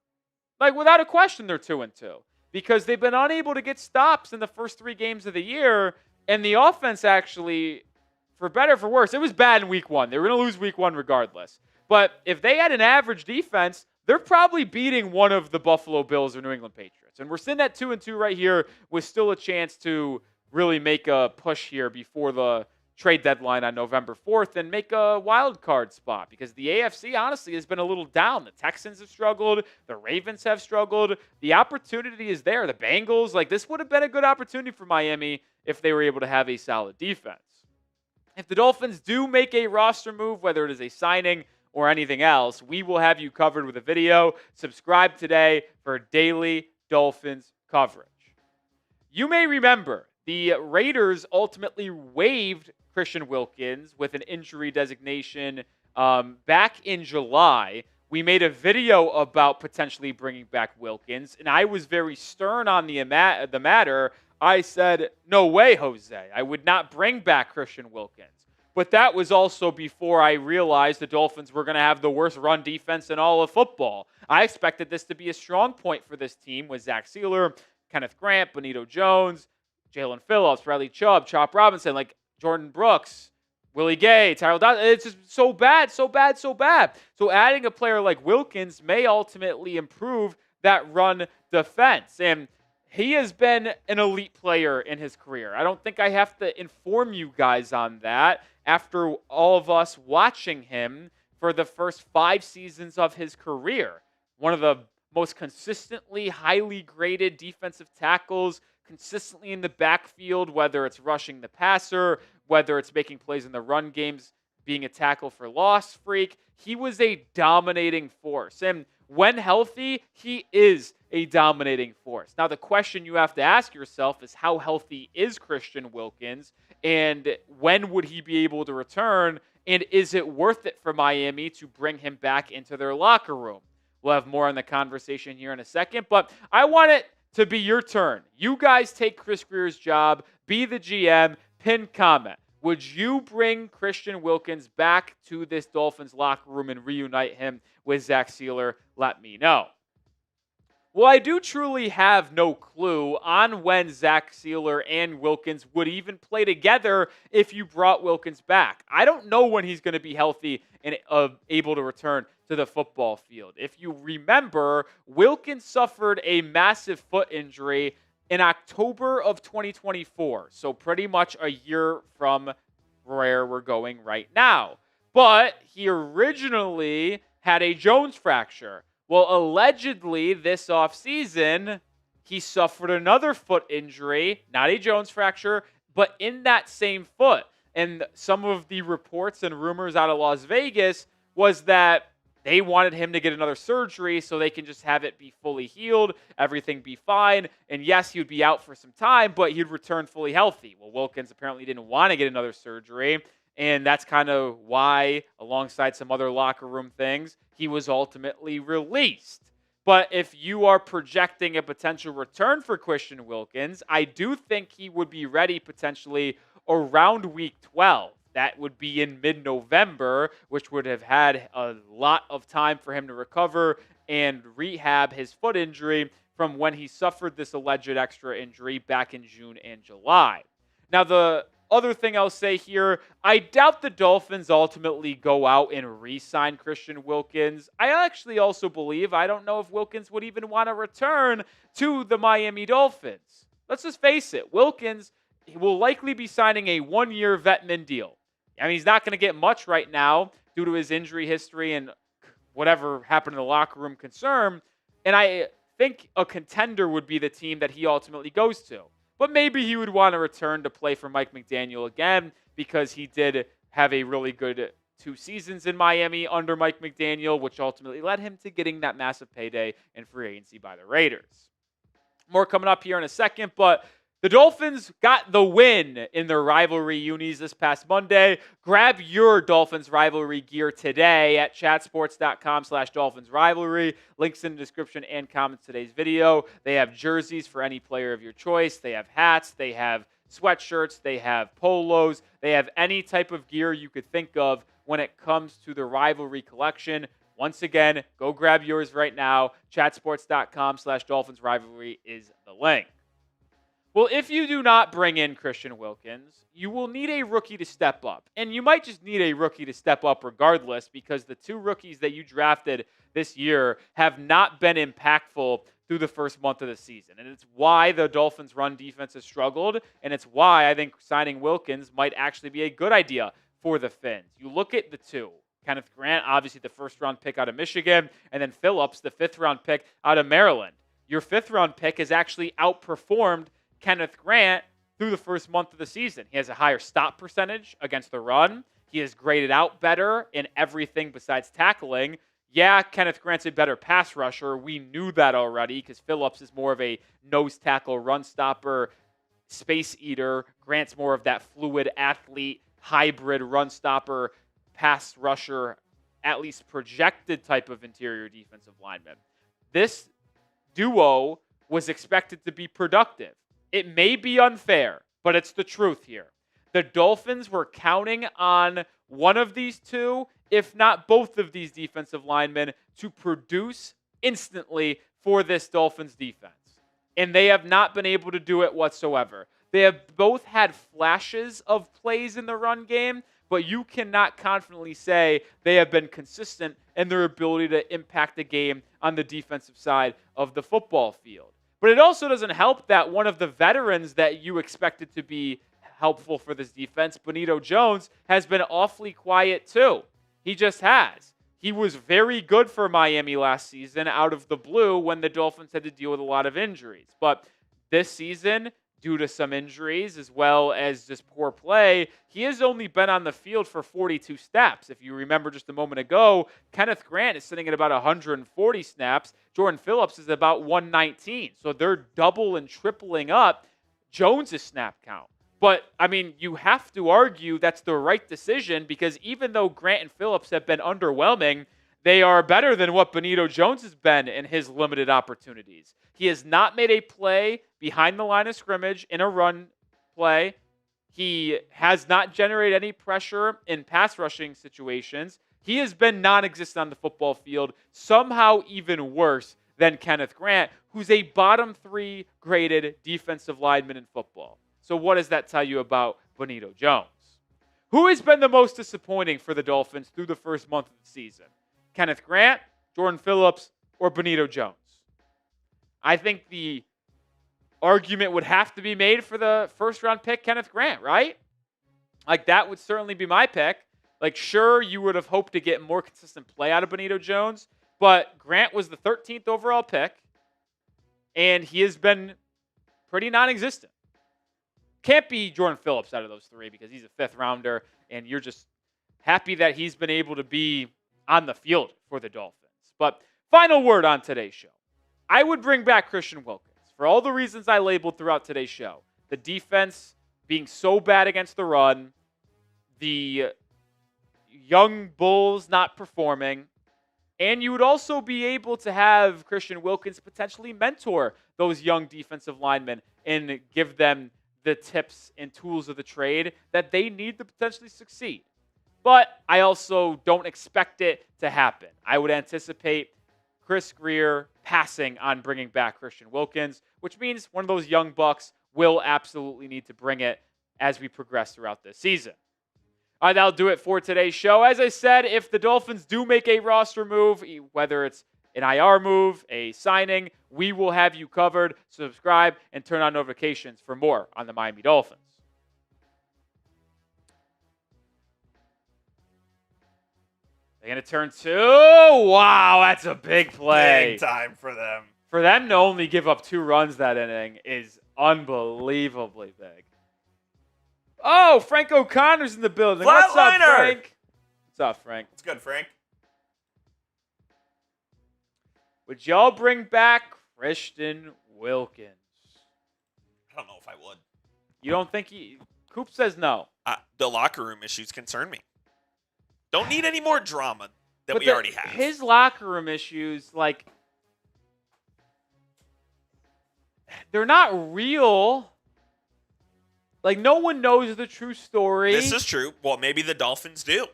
A: Like, without a question, they're 2-2. Because they've been unable to get stops in the first 3 games of the year. And the offense actually, for better or for worse, it was bad in week 1. They were going to lose week 1 regardless. But if they had an average defense, they're probably beating one of the Buffalo Bills or New England Patriots. And we're sitting at 2-2 right here with still a chance to really make a push here before the trade deadline on November 4th and make a wild card spot, because the AFC honestly has been a little down. The Texans have struggled. The Ravens have struggled. The opportunity is there. The Bengals, like, this would have been a good opportunity for Miami if they were able to have a solid defense. If the Dolphins do make a roster move, whether it is a signing or anything else, we will have you covered with a video. Subscribe today for daily Dolphins coverage. You may remember the Raiders ultimately waived Christian Wilkins with an injury designation back in July. We made a video about potentially bringing back Wilkins, and I was very stern on the matter. I said, no way, Jose. I would not bring back Christian Wilkins. But that was also before I realized the Dolphins were going to have the worst run defense in all of football. I expected this to be a strong point for this team with Zach Sealer, Kenneth Grant, Benito Jones, Jalen Phillips, Bradley Chubb, Chop Robinson, like Jordan Brooks, Willie Gay, Tyrell Dodson. It's just so bad. So adding a player like Wilkins may ultimately improve that run defense. And he has been an elite player in his career. I don't think I have to inform you guys on that after all of us watching him for the first 5 seasons of his career. One of the most consistently highly graded defensive tackles, consistently in the backfield, whether it's rushing the passer, whether it's making plays in the run games, being a tackle for loss freak. He was a dominating force. And when healthy, he is a dominating force. Now, the question you have to ask yourself is, how healthy is Christian Wilkins? And when would he be able to return? And is it worth it for Miami to bring him back into their locker room? We'll have more on the conversation here in a second, but I want it to be your turn. You guys take Chris Grier's job, be the GM, pin comment. Would you bring Christian Wilkins back to this Dolphins locker room and reunite him with Zach Sealer? Let me know. Well, I do truly have no clue on when Zach Sealer and Wilkins would even play together if you brought Wilkins back. I don't know when he's going to be healthy and able to return to the football field. If you remember, Wilkins suffered a massive foot injury in October of 2024, so pretty much a year from where we're going right now. But he originally had a Jones fracture. Well, allegedly, this offseason, he suffered another foot injury, not a Jones fracture, but in that same foot. And some of the reports and rumors out of Las Vegas was that they wanted him to get another surgery so they can just have it be fully healed, everything be fine. And yes, he would be out for some time, but he'd return fully healthy. Well, Wilkins apparently didn't want to get another surgery. And that's kind of why, alongside some other locker room things, he was ultimately released. But if you are projecting a potential return for Christian Wilkins, I do think he would be ready potentially around week 12. That would be in mid-November, which would have had a lot of time for him to recover and rehab his foot injury from when he suffered this alleged extra injury back in June and July. Now, the other thing I'll say here, I doubt the Dolphins ultimately go out and re-sign Christian Wilkins. I actually also believe, I don't know if Wilkins would even want to return to the Miami Dolphins. Let's just face it, Wilkins will likely be signing a 1-year vet-min deal. I mean, he's not going to get much right now due to his injury history and whatever happened in the locker room concern. And I think a contender would be the team that he ultimately goes to. But maybe he would want to return to play for Mike McDaniel again, because he did have a really good 2 seasons in Miami under Mike McDaniel, which ultimately led him to getting that massive payday in free agency by the Raiders. More coming up here in a second, but the The Dolphins got the win in their rivalry unis this past Monday. Grab your Dolphins rivalry gear today at chatsports.com/Dolphins rivalry. Links in the description and comments today's video. They have jerseys for any player of your choice. They have hats. They have sweatshirts. They have polos. They have any type of gear you could think of when it comes to the rivalry collection. Once again, go grab yours right now. Chatsports.com/Dolphins rivalry is the link. Well, if you do not bring in Christian Wilkins, you will need a rookie to step up. And you might just need a rookie to step up regardless, because the two rookies that you drafted this year have not been impactful through the first month of the season. And it's why the Dolphins' run defense has struggled, and it's why I think signing Wilkins might actually be a good idea for the Fins. You look at the two. Kenneth Grant, obviously the first-round pick out of Michigan, and then Phillips, the fifth-round pick out of Maryland. Your fifth-round pick has actually outperformed Kenneth Grant through the first month of the season. He has a higher stop percentage against the run. He is graded out better in everything besides tackling. Yeah, Kenneth Grant's a better pass rusher. We knew that already because Phillips is more of a nose tackle, run stopper, space eater. Grant's more of that fluid athlete, hybrid run stopper, pass rusher, at least projected type of interior defensive lineman. This duo was expected to be productive. It may be unfair, but it's the truth here. The Dolphins were counting on one of these two, if not both of these defensive linemen, to produce instantly for this Dolphins defense. And they have not been able to do it whatsoever. They have both had flashes of plays in the run game, but you cannot confidently say they have been consistent in their ability to impact the game on the defensive side of the football field. But it also doesn't help that one of the veterans that you expected to be helpful for this defense, Benito Jones, has been awfully quiet too. He just has. He was very good for Miami last season out of the blue when the Dolphins had to deal with a lot of injuries. But this season, due to some injuries as well as just poor play, he has only been on the field for 42 snaps. If you remember just a moment ago, Kenneth Grant is sitting at about 140 snaps. Jordan Phillips is about 119. So they're double and tripling up Jones' snap count. But, I mean, you have to argue that's the right decision because even though Grant and Phillips have been underwhelming, they are better than what Benito Jones has been in his limited opportunities. He has not made a play behind the line of scrimmage in a run play. He has not generated any pressure in pass rushing situations. He has been non-existent on the football field, somehow even worse than Kenneth Grant, who's a bottom 3 graded defensive lineman in football. So what does that tell you about Benito Jones? Who has been the most disappointing for the Dolphins through the first month of the season? Kenneth Grant, Jordan Phillips, or Benito Jones? I think the argument would have to be made for the first-round pick, Kenneth Grant, right? Like, that would certainly be my pick. Like, sure, you would have hoped to get more consistent play out of Benito Jones, but Grant was the 13th overall pick, and he has been pretty non-existent. Can't be Jordan Phillips out of those three because he's a fifth-rounder, and you're just happy that he's been able to be on the field for the Dolphins. But final word on today's show. I would bring back Christian Wilkins for all the reasons I labeled throughout today's show. The defense being so bad against the run, the young Bulls not performing, and you would also be able to have Christian Wilkins potentially mentor those young defensive linemen and give them the tips and tools of the trade that they need to potentially succeed. But I also don't expect it to happen. I would anticipate Chris Grier passing on bringing back Christian Wilkins, which means one of those young bucks will absolutely need to bring it as we progress throughout this season. All right, that'll do it for today's show. As I said, if the Dolphins do make a roster move, whether it's an IR move, a signing, we will have you covered. Subscribe and turn on notifications for more on the Miami Dolphins. They're going to turn 2. Wow, that's a big play.
B: Big time for them.
A: For them to only give up 2 runs that inning is unbelievably big. Oh, Frank O'Connor's in the building. What's up, Frank? What's up, Frank?
B: What's good, Frank?
A: Would y'all bring back Christian Wilkins?
B: don't know if I would.
A: You don't think Coop says no.
B: The locker room issues concern me. Don't need any more drama that we already have.
A: His locker room issues, like, they're not real. Like, no one knows the true story.
B: This is true. Well, maybe the Dolphins do.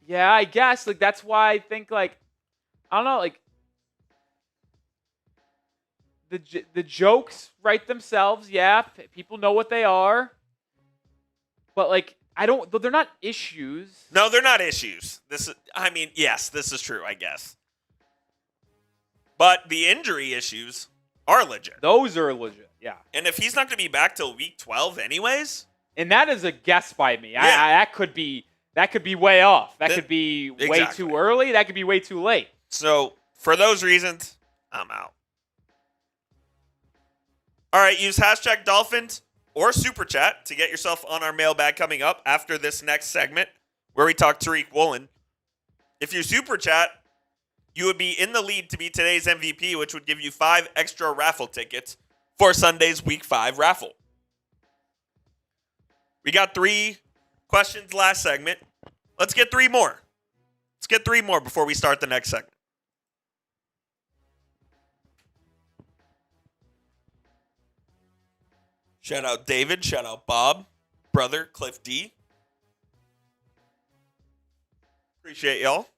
A: Yeah, I guess. Like, that's why I think, like, I don't know, like, the jokes write themselves. Yeah, people know what they are. But, like, they're not issues.
B: No, they're not issues. Yes, this is true, I guess. But the injury issues are legit.
A: Those are legit, yeah.
B: And if he's not going to be back till week 12 anyways.
A: And that is a guess by me.
B: Yeah.
A: That could be way off. That could be way
B: exactly.
A: too early. That could be way too late.
B: So, for those reasons, I'm out. All right, use hashtag Dolphins or Super Chat to get yourself on our mailbag coming up after this next segment where we talk Tariq Woolen. If you Super Chat, you would be in the lead to be today's MVP, which would give you 5 extra raffle tickets for Sunday's Week 5 raffle. We got 3 questions last segment. Let's get 3 more. Let's get 3 more before we start the next segment. Shout out David. Shout out Bob. Brother, Cliff D. Appreciate y'all.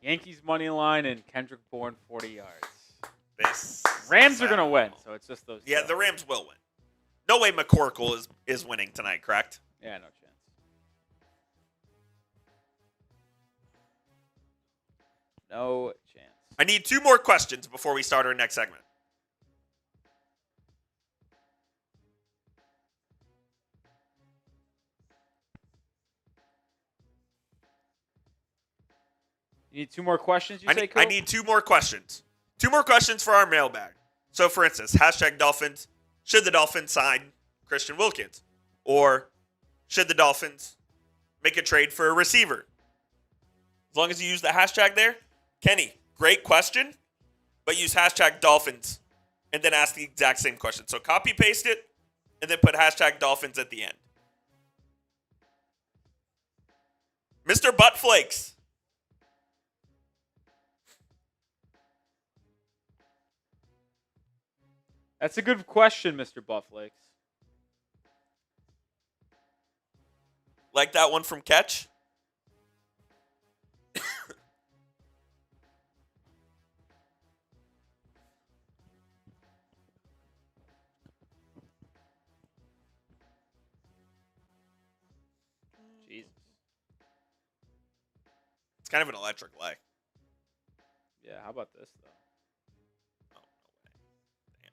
A: Yankees money line and Kendrick Bourne 40 yards.
B: This
A: Rams are going to win, so it's just those
B: Yeah,
A: two.
B: the Rams will win. No way McCorkle is winning tonight, correct?
A: Yeah, no chance. No chance.
B: I need 2 more questions before we start our next segment.
A: You need 2 more questions, you say, Coop?
B: I need 2 more questions. 2 more questions for our mailbag. So, for instance, hashtag Dolphins. Should the Dolphins sign Christian Wilkins? Or should the Dolphins make a trade for a receiver? As long as you use the hashtag there. Kenny, great question, but use hashtag Dolphins and then ask the exact same question. So copy paste it and then put hashtag Dolphins at the end. Mr. Buttflakes.
A: That's a good question, Mr. Bufflakes.
B: Like that one from Catch?
A: Jesus.
B: It's kind of an electric lay.
A: Yeah, how about this, though?
B: Oh, no way. Damn.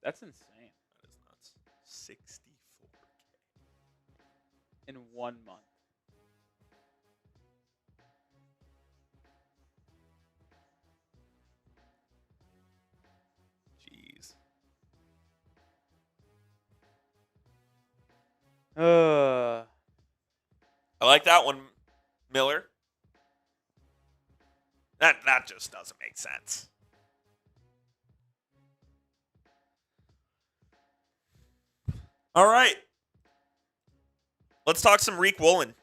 A: That's insane.
B: That is nuts. 64K.
A: In 1 month.
B: Jeez. I like that one, Miller. That just doesn't make sense. All right. Let's talk some Riq Woolen.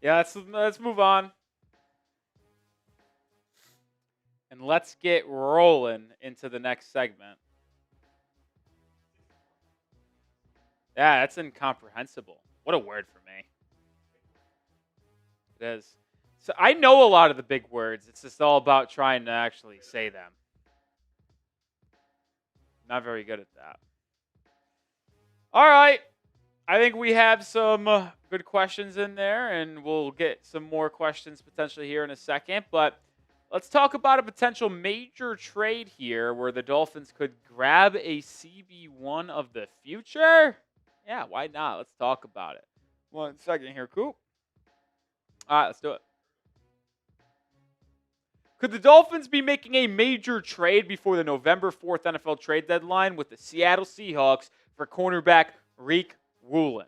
A: Yeah, let's move on. And let's get rolling into the next segment. Yeah, that's incomprehensible. What a word for me. It is. So I know a lot of the big words. It's just all about trying to actually say them. Not very good at that. All right. I think we have some good questions in there, and we'll get some more questions potentially here in a second. But let's talk about a potential major trade here where the Dolphins could grab a CB1 of the future. Yeah, why not? Let's talk about it. 1 second here, Coop. All right, let's do it. Could the Dolphins be making a major trade before the November 4th NFL trade deadline with the Seattle Seahawks for cornerback Riq Woolen?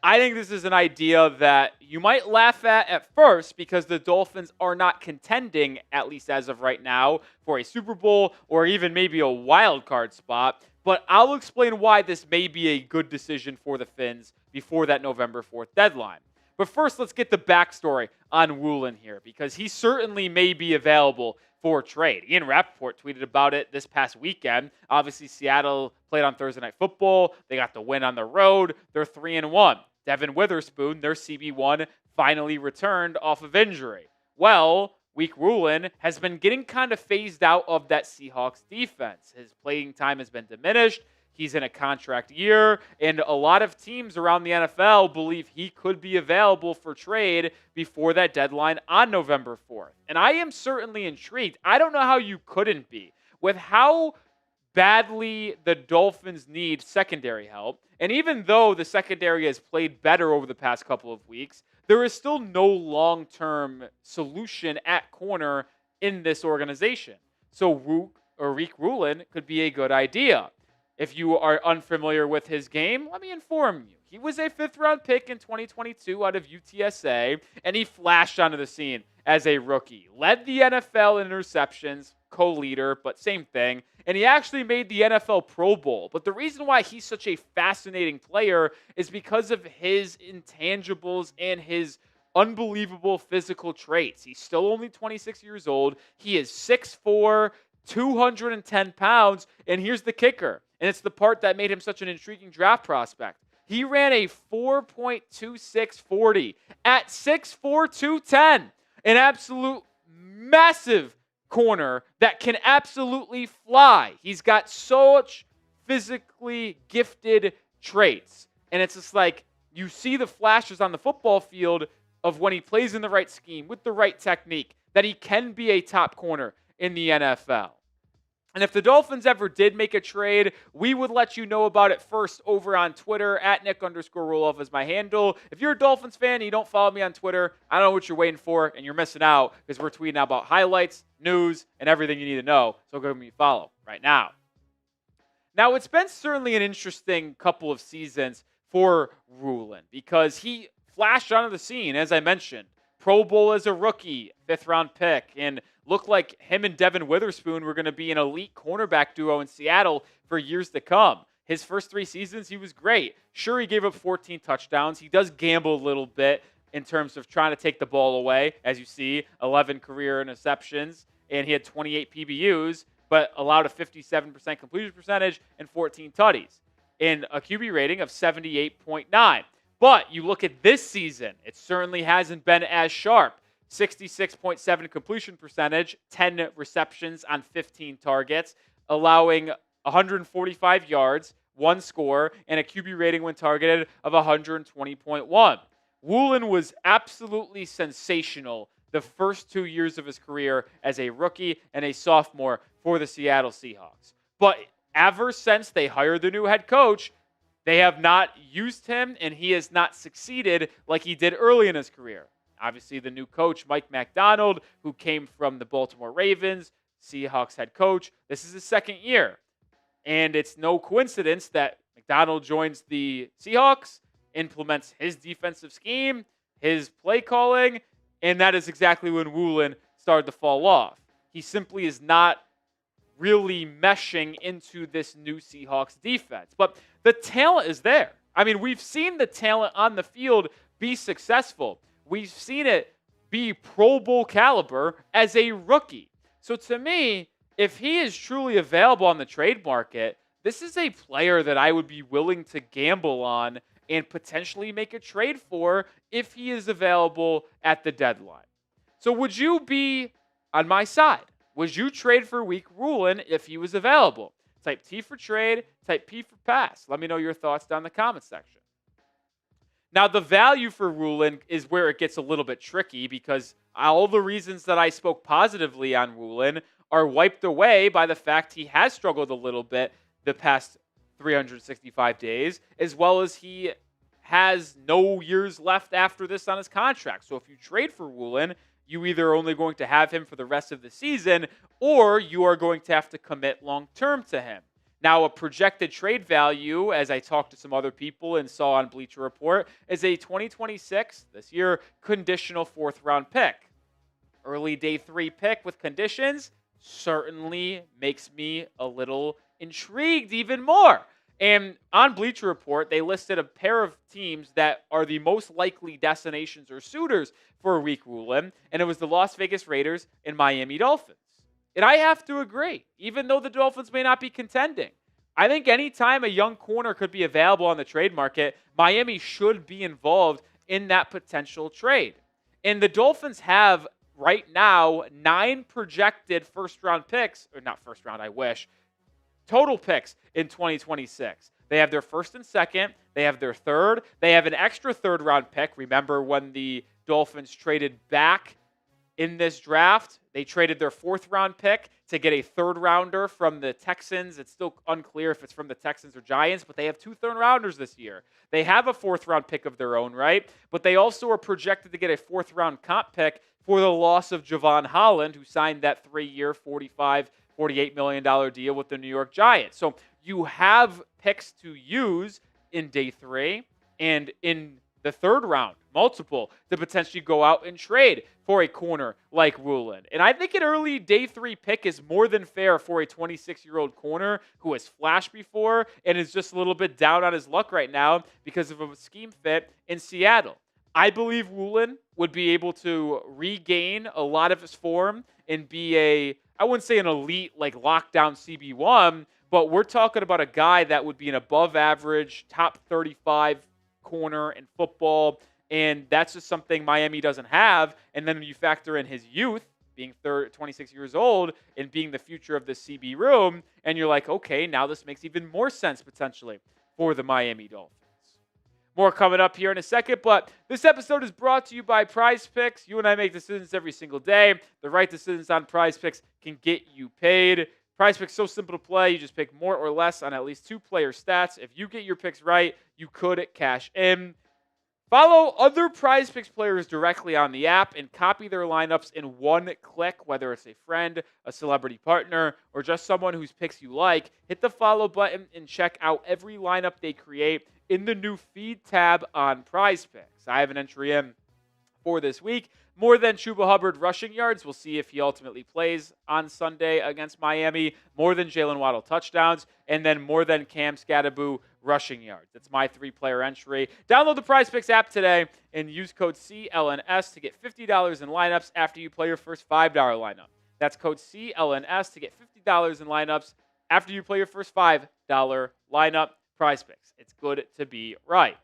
A: I think this is an idea that you might laugh at first because the Dolphins are not contending, at least as of right now, for a Super Bowl or even maybe a wild card spot. But I'll explain why this may be a good decision for the Fins before that November 4th deadline. But first, let's get the backstory on Woolen here, because he certainly may be available for trade. Ian Rappaport tweeted about it this past weekend. Obviously, Seattle played on Thursday Night Football. They got the win on the road. They're 3-1. Devin Witherspoon, their CB1, finally returned off of injury. Well, Riq Woolen has been getting kind of phased out of that Seahawks defense. His playing time has been diminished. He's in a contract year, and a lot of teams around the NFL believe he could be available for trade before that deadline on November 4th. And I am certainly intrigued. I don't know how you couldn't be. With how badly the Dolphins need secondary help, and even though the secondary has played better over the past couple of weeks, there is still no long-term solution at corner in this organization. So Riq Woolen could be a good idea. If you are unfamiliar with his game, let me inform you. He was a 5th-round pick in 2022 out of UTSA, and he flashed onto the scene as a rookie. Led the NFL in interceptions, co-leader, but same thing. And he actually made the NFL Pro Bowl. But the reason why he's such a fascinating player is because of his intangibles and his unbelievable physical traits. He's still only 26 years old. He is 6'4", 210 pounds, and here's the kicker. And it's the part that made him such an intriguing draft prospect. He ran a 4.2640 at 6'4", 210. An absolute massive corner that can absolutely fly. He's got such physically gifted traits. And it's just like you see the flashes on the football field of when he plays in the right scheme with the right technique, that he can be a top corner in the NFL. And if the Dolphins ever did make a trade, we would let you know about it first over on Twitter. At Nic_Rohloff is my handle. If you're a Dolphins fan and you don't follow me on Twitter, I don't know what you're waiting for, and you're missing out because we're tweeting out about highlights, news, and everything you need to know. So go give me a follow right now. Now, it's been certainly an interesting couple of seasons for Woolen because he flashed onto the scene, as I mentioned. Pro Bowl as a rookie, 5th-round pick, and looked like him and Devin Witherspoon were going to be an elite cornerback duo in Seattle for years to come. His first 3 seasons, he was great. Sure, he gave up 14 touchdowns. He does gamble a little bit in terms of trying to take the ball away. As you see, 11 career interceptions, and he had 28 PBUs, but allowed a 57% completion percentage and 14 tutties, and a QB rating of 78.9. But you look at this season, it certainly hasn't been as sharp. 66.7 completion percentage, 10 receptions on 15 targets, allowing 145 yards, 1 score, and a QB rating when targeted of 120.1. Woolen was absolutely sensational the first 2 years of his career as a rookie and a sophomore for the Seattle Seahawks. But ever since they hired the new head coach, they have not used him, and he has not succeeded like he did early in his career. Obviously, the new coach, Mike Macdonald, who came from the Baltimore Ravens, Seahawks head coach, this is his second year. And it's no coincidence that Macdonald joins the Seahawks, implements his defensive scheme, his play calling, and that is exactly when Woolen started to fall off. He simply is not really meshing into this new Seahawks defense. But the talent is there. I mean, we've seen the talent on the field be successful. We've seen it be Pro Bowl caliber as a rookie. So to me, if he is truly available on the trade market, this is a player that I would be willing to gamble on and potentially make a trade for if he is available at the deadline. So would you be on my side? Would you trade for Riq Woolen if he was available? Type T for trade, type P for pass. Let me know your thoughts down in the comment section. Now, the value for Woolen is where it gets a little bit tricky because all the reasons that I spoke positively on Woolen are wiped away by the fact he has struggled a little bit the past 365 days, as well as he has no years left after this on his contract. So if you trade for Woolen, you either are only going to have him for the rest of the season or you are going to have to commit long-term to him. Now, a projected trade value, as I talked to some other people and saw on Bleacher Report, is a 2026, this year, conditional 4th-round pick. Early day 3 pick with conditions certainly makes me a little intrigued even more. And on Bleacher Report, they listed a pair of teams that are the most likely destinations or suitors for Riq Woolen, and it was the Las Vegas Raiders and Miami Dolphins. And I have to agree, even though the Dolphins may not be contending, I think anytime a young corner could be available on the trade market, Miami should be involved in that potential trade. And the Dolphins have right now 9 projected first-round picks, or not first round, I wish, total picks in 2026. They have their first and second. They have their third. They have an extra 3rd-round pick. Remember when the Dolphins traded back in this draft? They traded their 4th-round pick to get a 3rd-rounder from the Texans. It's still unclear if it's from the Texans or Giants, but they have 2 3rd-rounders this year. They have a 4th-round pick of their own, right? But they also are projected to get a 4th-round comp pick for the loss of Javon Holland, who signed that 3-year, $48 million deal with the New York Giants. So you have picks to use in day 3 and in the 3rd round, multiple, to potentially go out and trade for a corner like Woolen. And I think an early day 3 pick is more than fair for a 26-year-old corner who has flashed before and is just a little bit down on his luck right now because of a scheme fit in Seattle. I believe Woolen would be able to regain a lot of his form and be I wouldn't say an elite, like lockdown CB1, but we're talking about a guy that would be an above average, top 35 corner in football. And that's just something Miami doesn't have. And then you factor in his youth, being 26 years old, and being the future of the CB room. And you're like, okay, now this makes even more sense potentially for the Miami Dolphins. More coming up here in a second, but this episode is brought to you by Prize Picks. You and I make decisions every single day. The right decisions on Prize Picks can get you paid. Prize Picks so simple to play. You just pick more or less on at least 2 player stats. If you get your picks right, you could cash in. Follow other Prize Picks players directly on the app and copy their lineups in one click, whether it's a friend, a celebrity partner, or just someone whose picks you like. Hit the follow button and check out every lineup they create in the new feed tab on Prize Picks. I have an entry in for this week. More than Chuba Hubbard rushing yards. We'll see if he ultimately plays on Sunday against Miami. More than Jalen Waddle touchdowns. And then more than Cam Scatteraboo rushing yards. That's my 3-player entry. Download the Prize Picks app today and use code CLNS to get $50 in lineups after you play your first $5 lineup. That's code CLNS to get $50 in lineups after you play your first $5 lineup. Prize Picks. It's good to be right.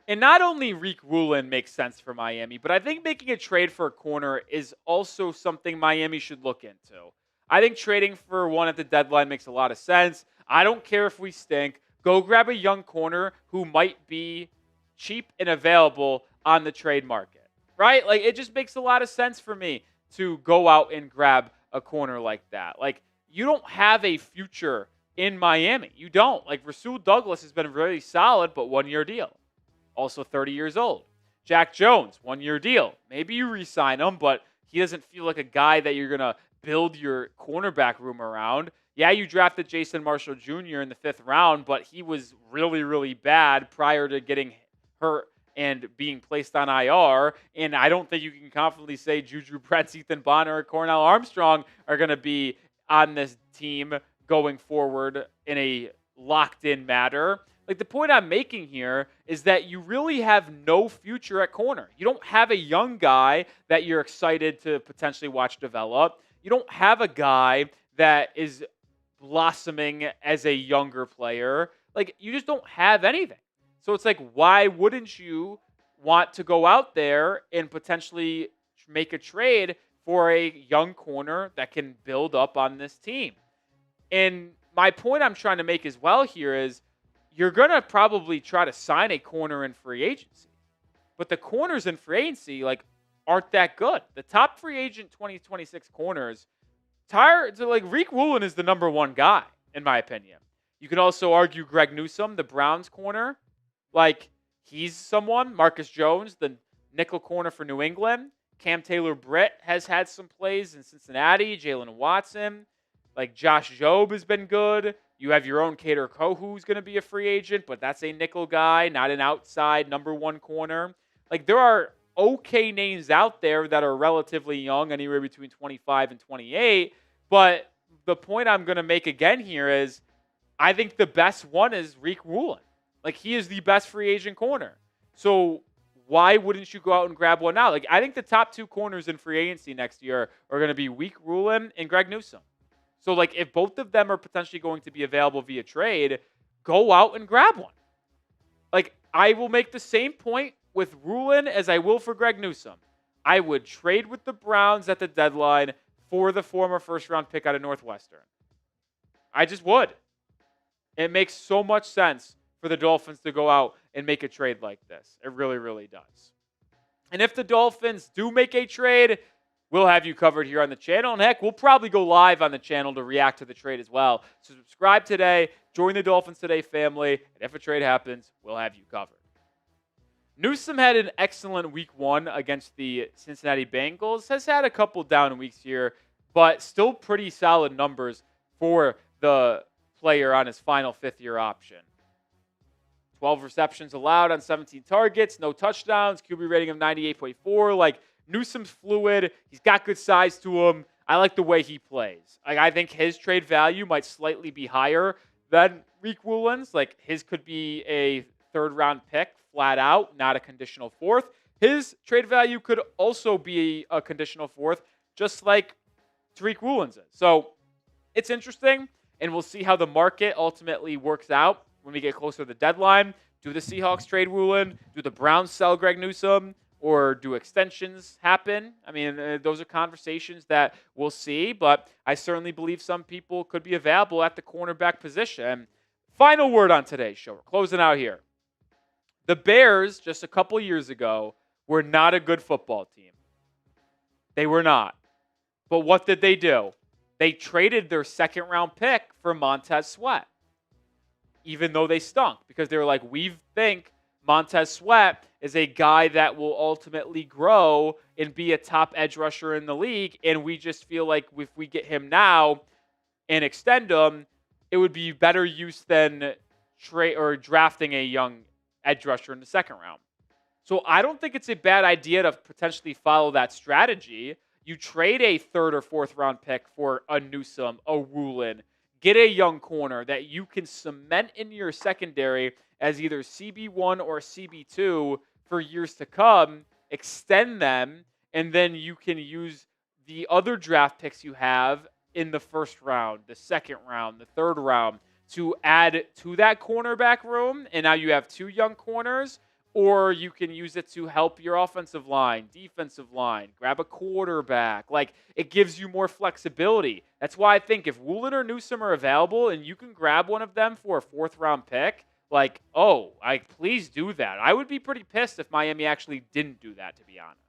A: And not only Riq Woolen makes sense for Miami, but I think making a trade for a corner is also something Miami should look into. I think trading for one at the deadline makes a lot of sense. I don't care if we stink. Go grab a young corner who might be cheap and available on the trade market, right? Like, it just makes a lot of sense for me to go out and grab a corner like that. Like, you don't have a future in Miami. You don't. Like, Rasul Douglas has been really solid, but 1-year deal. Also 30 years old. Jack Jones, 1-year deal. Maybe you re-sign him, but he doesn't feel like a guy that you're going to build your cornerback room around. Yeah, you drafted Jason Marshall Jr. in the 5th round, but he was really, really bad prior to getting hurt and being placed on IR. And I don't think you can confidently say Juju Brents, Ethan Bonner, or Cornell Armstrong are going to be on this team going forward in a locked-in matter. Like, the point I'm making here is that you really have no future at corner. You don't have a young guy that you're excited to potentially watch develop. You don't have a guy that is blossoming as a younger player. Like, you just don't have anything. So it's like, why wouldn't you want to go out there and potentially make a trade for a young corner that can build up on this team? And my point I'm trying to make as well here is, you're going to probably try to sign a corner in free agency. But the corners in free agency, like, aren't that good. The top free agent 2026 corners, Riq Woolen is the number 1 guy, in my opinion. You could also argue Greg Newsome, the Browns corner. Like, he's someone. Marcus Jones, the nickel corner for New England. Cam Taylor-Britt has had some plays in Cincinnati. Jalen Watson. Like Josh Jobe has been good. You have your own Kader Kohu who's going to be a free agent, but that's a nickel guy, not an outside number one corner. Like there are okay names out there that are relatively young, anywhere between 25 and 28. But the point I'm going to make again here is I think the best one is Riq Woolen. Like he is the best free agent corner. So why wouldn't you go out and grab one now? Like I think the top two corners in free agency next year are going to be Riq Woolen and Greg Newsome. So like if both of them are potentially going to be available via trade, go out and grab one. Like I will make the same point with Woolen as I will for Greg Newsome. I would trade with the Browns at the deadline for the former first-round pick out of Northwestern. I just would. It makes so much sense for the Dolphins to go out and make a trade like this. It really, really does. And if the Dolphins do make a trade, we'll have you covered here on the channel. And heck, we'll probably go live on the channel to react to the trade as well. So subscribe today, join the Dolphins Today family, and if a trade happens, we'll have you covered. Newsome had an excellent week 1 against the Cincinnati Bengals. Has had a couple down weeks here, but still pretty solid numbers for the player on his final fifth-year option. 12 receptions allowed on 17 targets, no touchdowns, QB rating of 98.4. Like, Newsome's fluid. He's got good size to him. I like the way he plays. Like, I think his trade value might slightly be higher than Riq Woolen's. Like, his could be a third-round pick flat out, not a conditional fourth. His trade value could also be a conditional fourth, just like Tariq Woolen's is. So it's interesting, and we'll see how the market ultimately works out when we get closer to the deadline. Do the Seahawks trade Woolen? Do the Browns sell Greg Newsome? Or do extensions happen? I mean, those are conversations that we'll see, but I certainly believe some people could be available at the cornerback position. Final word on today's show. We're closing out here. The Bears, just a couple years ago, were not a good football team. They were not. But what did they do? They traded their second-round pick for Montez Sweat, even though they stunk, because they were like, we think Montez Sweat is a guy that will ultimately grow and be a top edge rusher in the league, and we just feel like if we get him now and extend him, it would be better use than drafting a young edge rusher in the second round. So I don't think it's a bad idea to potentially follow that strategy. You trade a third or fourth round pick for a Newsome, a Woolen, get a young corner that you can cement in your secondary as either CB1 or CB2 for years to come, extend them, and then you can use the other draft picks you have in the first round, the second round, the third round to add to that cornerback room. And now you have two young corners, or you can use it to help your offensive line, defensive line, grab a quarterback. Like, it gives you more flexibility. That's why I think if Woolen or Newsome are available and you can grab one of them for a fourth-round pick, like, please do that. I would be pretty pissed if Miami actually didn't do that, to be honest.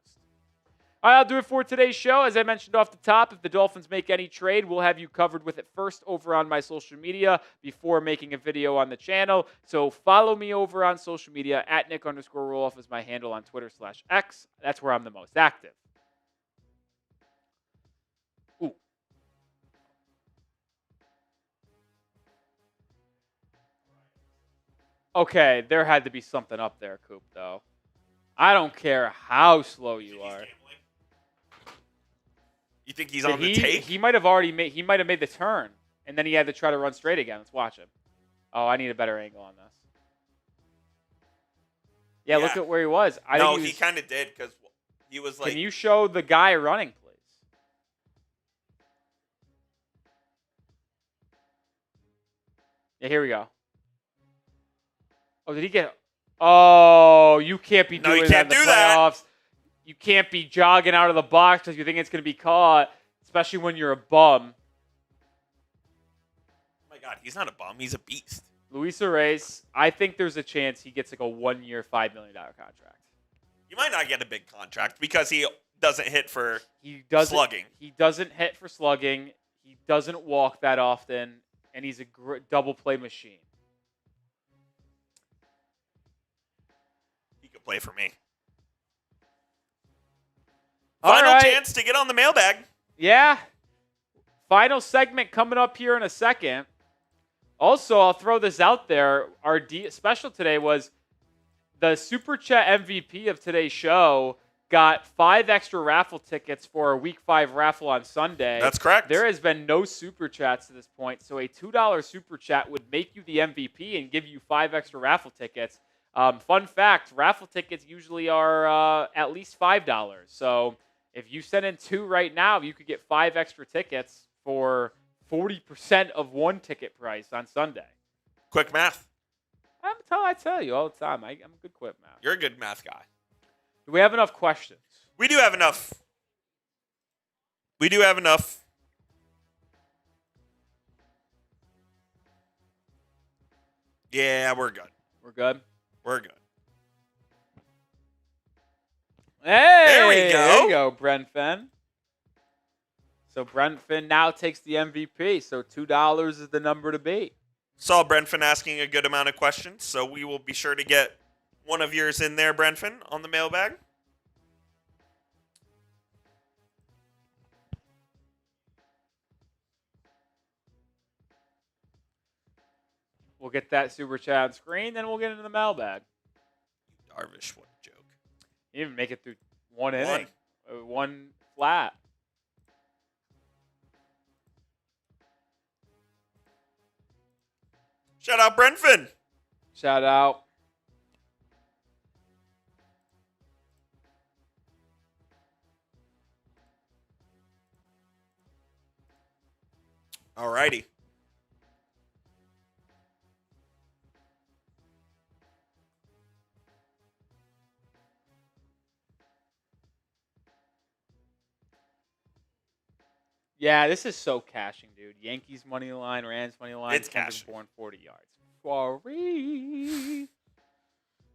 A: All right, I'll do it for today's show. As I mentioned off the top, if the Dolphins make any trade, we'll have you covered with it first over on my social media before making a video on the channel. So follow me over on social media at Nic_Rohloff is my handle on Twitter/X. That's where I'm the most active. Ooh. Okay, there had to be something up there, Coop, though. I don't care how slow you are.
B: You think he's on the take?
A: He might have made the turn, and then he had to try to run straight again. Let's watch him. Oh, I need a better angle on this. Yeah, look at where he was.
B: He kind of did because he was like.
A: Can you show the guy running, please? Yeah, here we go. Oh, did he get? Oh, you can't be doing that in the playoffs. You can't be jogging out of the box because you think it's going to be caught, especially when you're a bum.
B: Oh my God, he's not a bum. He's a beast.
A: Luis Arraez, I think there's a chance he gets like a 1-year, $5 million contract.
B: You might not get a big contract because he doesn't hit for slugging.
A: He doesn't hit for slugging. He doesn't walk that often, and he's a double play machine.
B: He could play for me. Final chance to get on the mailbag.
A: Yeah. Final segment coming up here in a second. Also, I'll throw this out there. Our special today was the Super Chat MVP of today's show got 5 extra raffle tickets for a Week 5 raffle on Sunday.
B: That's correct.
A: There has been no Super Chats to this point, so a $2 Super Chat would make you the MVP and give you 5 extra raffle tickets. Fun fact, raffle tickets usually are at least $5. So if you send in 2 right now, you could get 5 extra tickets for 40% of one ticket price on Sunday.
B: Quick math.
A: I tell you all the time, I'm a good quick math.
B: You're a good math guy.
A: Do we have enough questions?
B: We do have enough. Yeah, we're good.
A: We're good?
B: We're good.
A: Hey!
B: There we go.
A: There you go, Brent Finn. So Brent Finn now takes the MVP, so $2 is the number to beat.
B: Saw Brentford asking a good amount of questions, so we will be sure to get one of yours in there, Brentford, on the mailbag.
A: We'll get that Super Chat on screen, then we'll get into the mailbag.
B: Darvish, what a joke.
A: You didn't even make it through one inning. One flat.
B: Shout out Brentford.
A: Shout out.
B: Alrighty.
A: Yeah, this is so cashing, dude. Yankees money line, Rams money line.
B: It's cashing.
A: Born 40 yards. Sorry.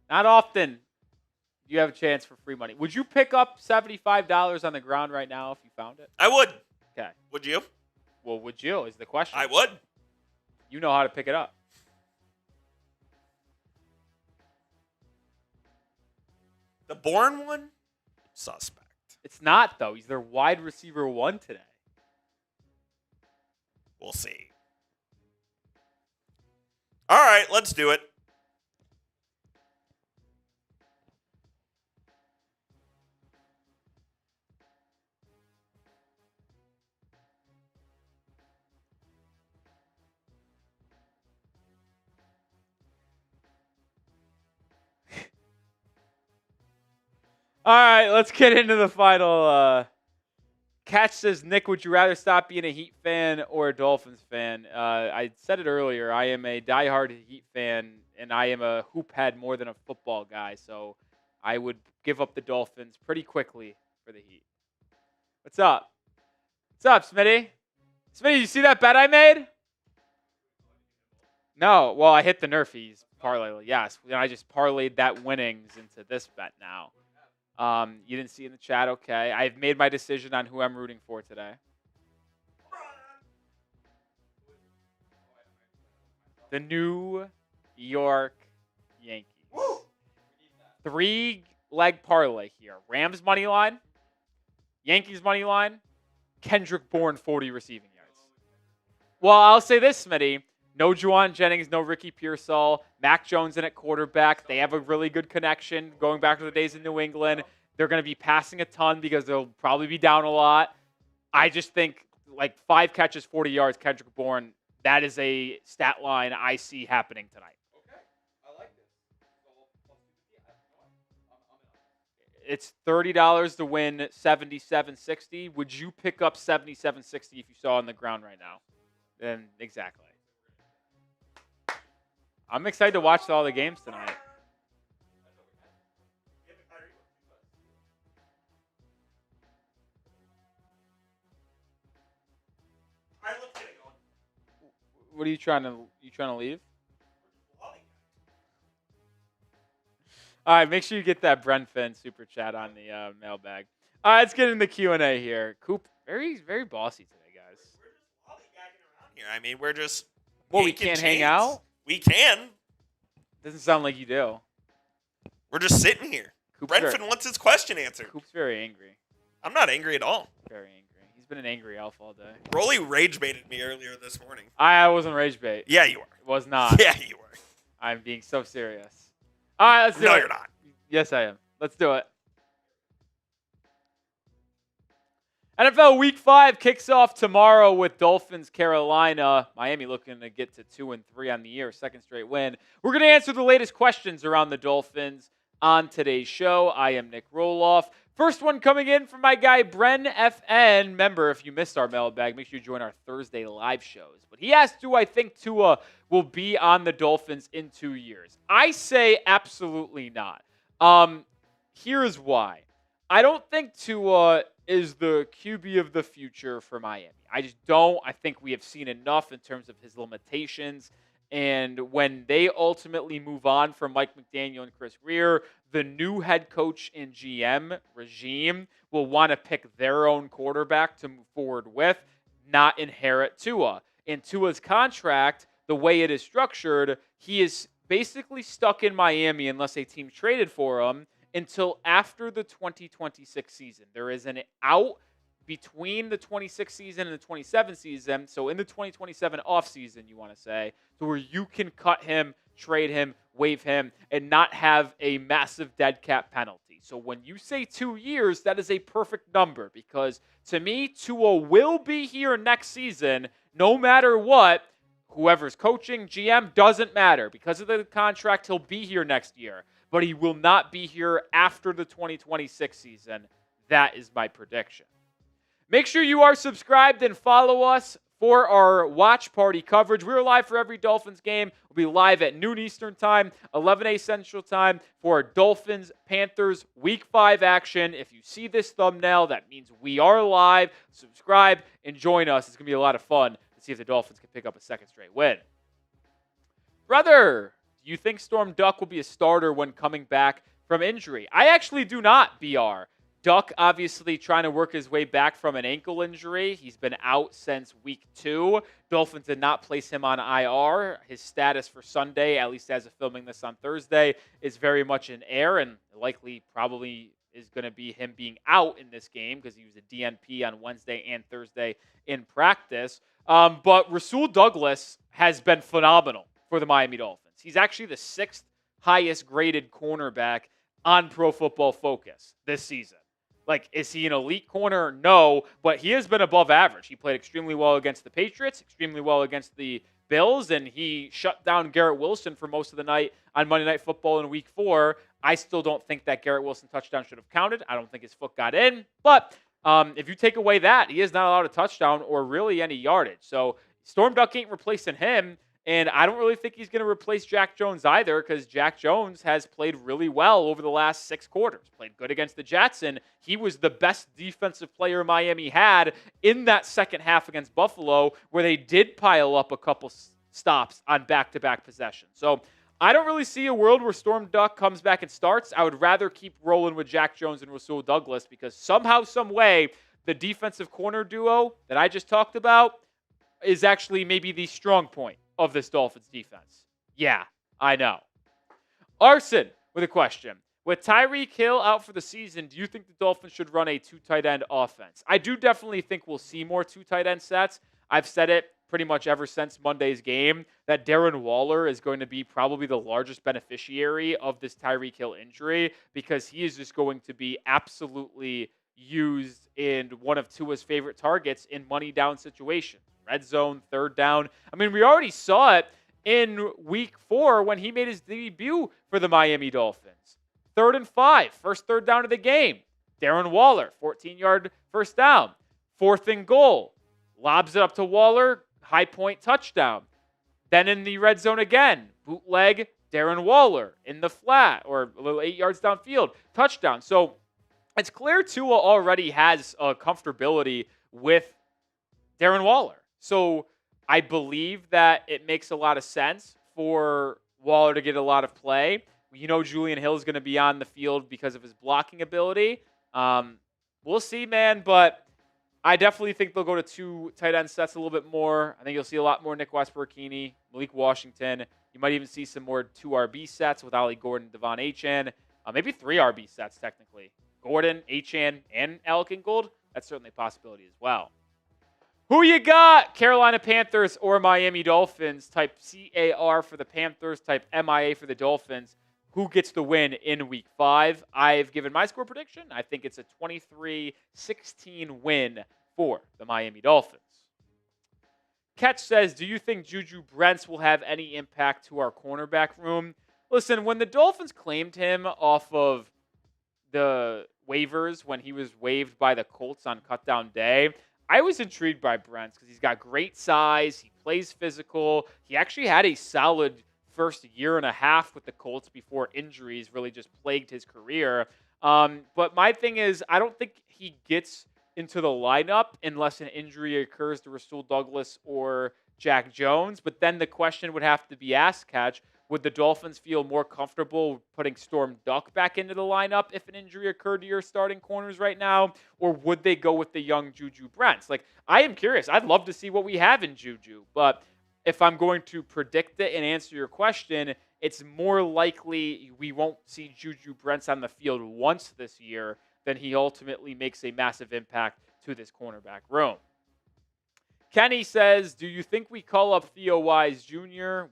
A: Not often do you have a chance for free money. Would you pick up $75 on the ground right now if you found it?
B: I would.
A: Okay.
B: Would you?
A: Well, would you is the question.
B: I would.
A: You know how to pick it up.
B: The Bourne one? Suspect.
A: It's not, though. He's their wide receiver 1 today.
B: We'll see. All right, let's do it.
A: All right, let's get into the final. Catch says, Nick, would you rather stop being a Heat fan or a Dolphins fan? I said it earlier. I am a diehard Heat fan, and I am a hoop head more than a football guy. So I would give up the Dolphins pretty quickly for the Heat. What's up? What's up, Smitty? Smitty, you see that bet I made? No. Well, I hit the Nerfies parlay. Yes. And I just parlayed that winnings into this bet now. You didn't see in the chat. Okay. I've made my decision on who I'm rooting for today. The New York Yankees. 3-leg parlay here. Rams money line, Yankees money line, Kendrick Bourne 40 receiving yards. Well, I'll say this, Smitty. No Juwan Jennings, no Ricky Pearsall. Mac Jones in at quarterback. They have a really good connection going back to the days in New England. They're going to be passing a ton because they'll probably be down a lot. I just think like 5 catches, 40 yards, Kendrick Bourne, that is a stat line I see happening tonight.
C: Okay. I like this.
A: It's $30 to win 77.60. Would you pick up 77.60 if you saw on the ground right now? Then exactly. I'm excited to watch all the games tonight. What are you trying to leave? All right, make sure you get that Brent Finn super chat on the mailbag. All right, let's get into the Q&A here. Coop, very bossy today, guys.
B: We're just lollygagging around here. I mean, we're just.
A: Well, we can't hang out?
B: We can.
A: Doesn't sound like you do.
B: We're just sitting here. Brentford wants his question answered.
A: Coop's very angry.
B: I'm not angry at all.
A: Very angry. He's been an angry elf all day.
B: Rolly rage baited me earlier this morning.
A: I wasn't rage bait.
B: Yeah, you were.
A: It was not.
B: Yeah, you were.
A: I'm being so serious. All right, let's do it.
B: No, you're not.
A: Yes, I am. Let's do it. NFL Week 5 kicks off tomorrow with Dolphins Carolina. Miami looking to get to 2-3 on the year, second straight win. We're going to answer the latest questions around the Dolphins on today's show. I am Nic Rohloff. First one coming in from my guy, Bren FN. Remember, if you missed our mailbag, make sure you join our Thursday live shows. But he asked, do I think Tua will be on the Dolphins in 2 years? I say absolutely not. Here's why. I don't think Tua is the QB of the future for Miami. I just don't. I think we have seen enough in terms of his limitations. And when they ultimately move on from Mike McDaniel and Chris Grier, the new head coach and GM regime will want to pick their own quarterback to move forward with, not inherit Tua. In Tua's contract, the way it is structured, he is basically stuck in Miami unless a team traded for him until after the 2026 season. There is an out between the 26 season and the 27 season, so in the 2027 offseason, you want to say, to where you can cut him, trade him, waive him, and not have a massive dead cap penalty. So when you say 2 years, that is a perfect number because to me, Tua will be here next season no matter what. Whoever's coaching, GM, doesn't matter. Because of the contract, he'll be here next year. But he will not be here after the 2026 season. That is my prediction. Make sure you are subscribed and follow us for our watch party coverage. We're live for every Dolphins game. We'll be live at noon Eastern time, 11 a Central time for our Dolphins-Panthers Week 5 action. If you see this thumbnail, that means we are live. Subscribe and join us. It's going to be a lot of fun to see if the Dolphins can pick up a second straight win. Brother, do you think Storm Duck will be a starter when coming back from injury? I actually do not, BR. Duck obviously trying to work his way back from an ankle injury. He's been out since week 2. Dolphins did not place him on IR. His status for Sunday, at least as of filming this on Thursday, is very much in air and likely probably is going to be him being out in this game because he was a DNP on Wednesday and Thursday in practice. But Rasul Douglas has been phenomenal for the Miami Dolphins. He's actually the 6th highest graded cornerback on Pro Football Focus this season. Like, is he an elite corner? No, but he has been above average. He played extremely well against the Patriots, extremely well against the Bills, and he shut down Garrett Wilson for most of the night on Monday Night Football in Week 4. I still don't think that Garrett Wilson touchdown should have counted. I don't think his foot got in. But if you take away that, he is not allowed a touchdown or really any yardage. So Storm Duck ain't replacing him. And I don't really think he's going to replace Jack Jones either because Jack Jones has played really well over the last 6 quarters. Played good against the Jets, and he was the best defensive player Miami had in that second half against Buffalo where they did pile up a couple stops on back-to-back possessions. So I don't really see a world where Storm Duck comes back and starts. I would rather keep rolling with Jack Jones and Rasul Douglas because somehow, some way, the defensive corner duo that I just talked about is actually maybe the strong point of this Dolphins defense. Yeah, I know. Arson with a question. With Tariq Hill out for the season, do you think the Dolphins should run a 2 tight end offense? I do definitely think we'll see more 2 tight end sets. I've said it pretty much ever since Monday's game that Darren Waller is going to be probably the largest beneficiary of this Tariq Hill injury because he is just going to be absolutely used in one of Tua's favorite targets in money down situations. Red zone, third down. I mean, we already saw it in Week 4 when he made his debut for the Miami Dolphins. 3rd and 5, first third down of the game. Darren Waller, 14-yard first down. 4th and goal. Lobs it up to Waller, high point touchdown. Then in the red zone again, bootleg Darren Waller in the flat or a little 8 yards downfield, touchdown. So it's clear Tua already has a comfortability with Darren Waller. So I believe that it makes a lot of sense for Waller to get a lot of play. You know Julian Hill is going to be on the field because of his blocking ability. We'll see, man, but I definitely think they'll go to 2 tight end sets a little bit more. I think you'll see a lot more Nick Westbrook-Keeney, Malik Washington. You might even see some more 2 RB sets with Ollie Gordon, Devon Achane. Maybe 3 RB sets, technically. Gordon, Achane, and Alec Ingold. That's certainly a possibility as well. Who you got? Carolina Panthers or Miami Dolphins? Type CAR for the Panthers, type MIA for the Dolphins. Who gets the win in Week 5? I've given my score prediction. I think it's a 23-16 win for the Miami Dolphins. Ketch says, do you think Juju Brents will have any impact to our cornerback room? Listen, when the Dolphins claimed him off of the waivers when he was waived by the Colts on cutdown day, I was intrigued by Brents because he's got great size. He plays physical. He actually had a solid first year and a half with the Colts before injuries really just plagued his career. But my thing is, I don't think he gets into the lineup unless an injury occurs to Rasul Douglas or Jack Jones. But then the question would have to be asked, Catch, would the Dolphins feel more comfortable putting Storm Duck back into the lineup if an injury occurred to your starting corners right now? Or would they go with the young Juju Brents? Like, I am curious. I'd love to see what we have in Juju. But if I'm going to predict it and answer your question, it's more likely we won't see Juju Brents on the field once this year than he ultimately makes a massive impact to this cornerback room. Kenny says, do you think we call up Theo Weiss Jr.?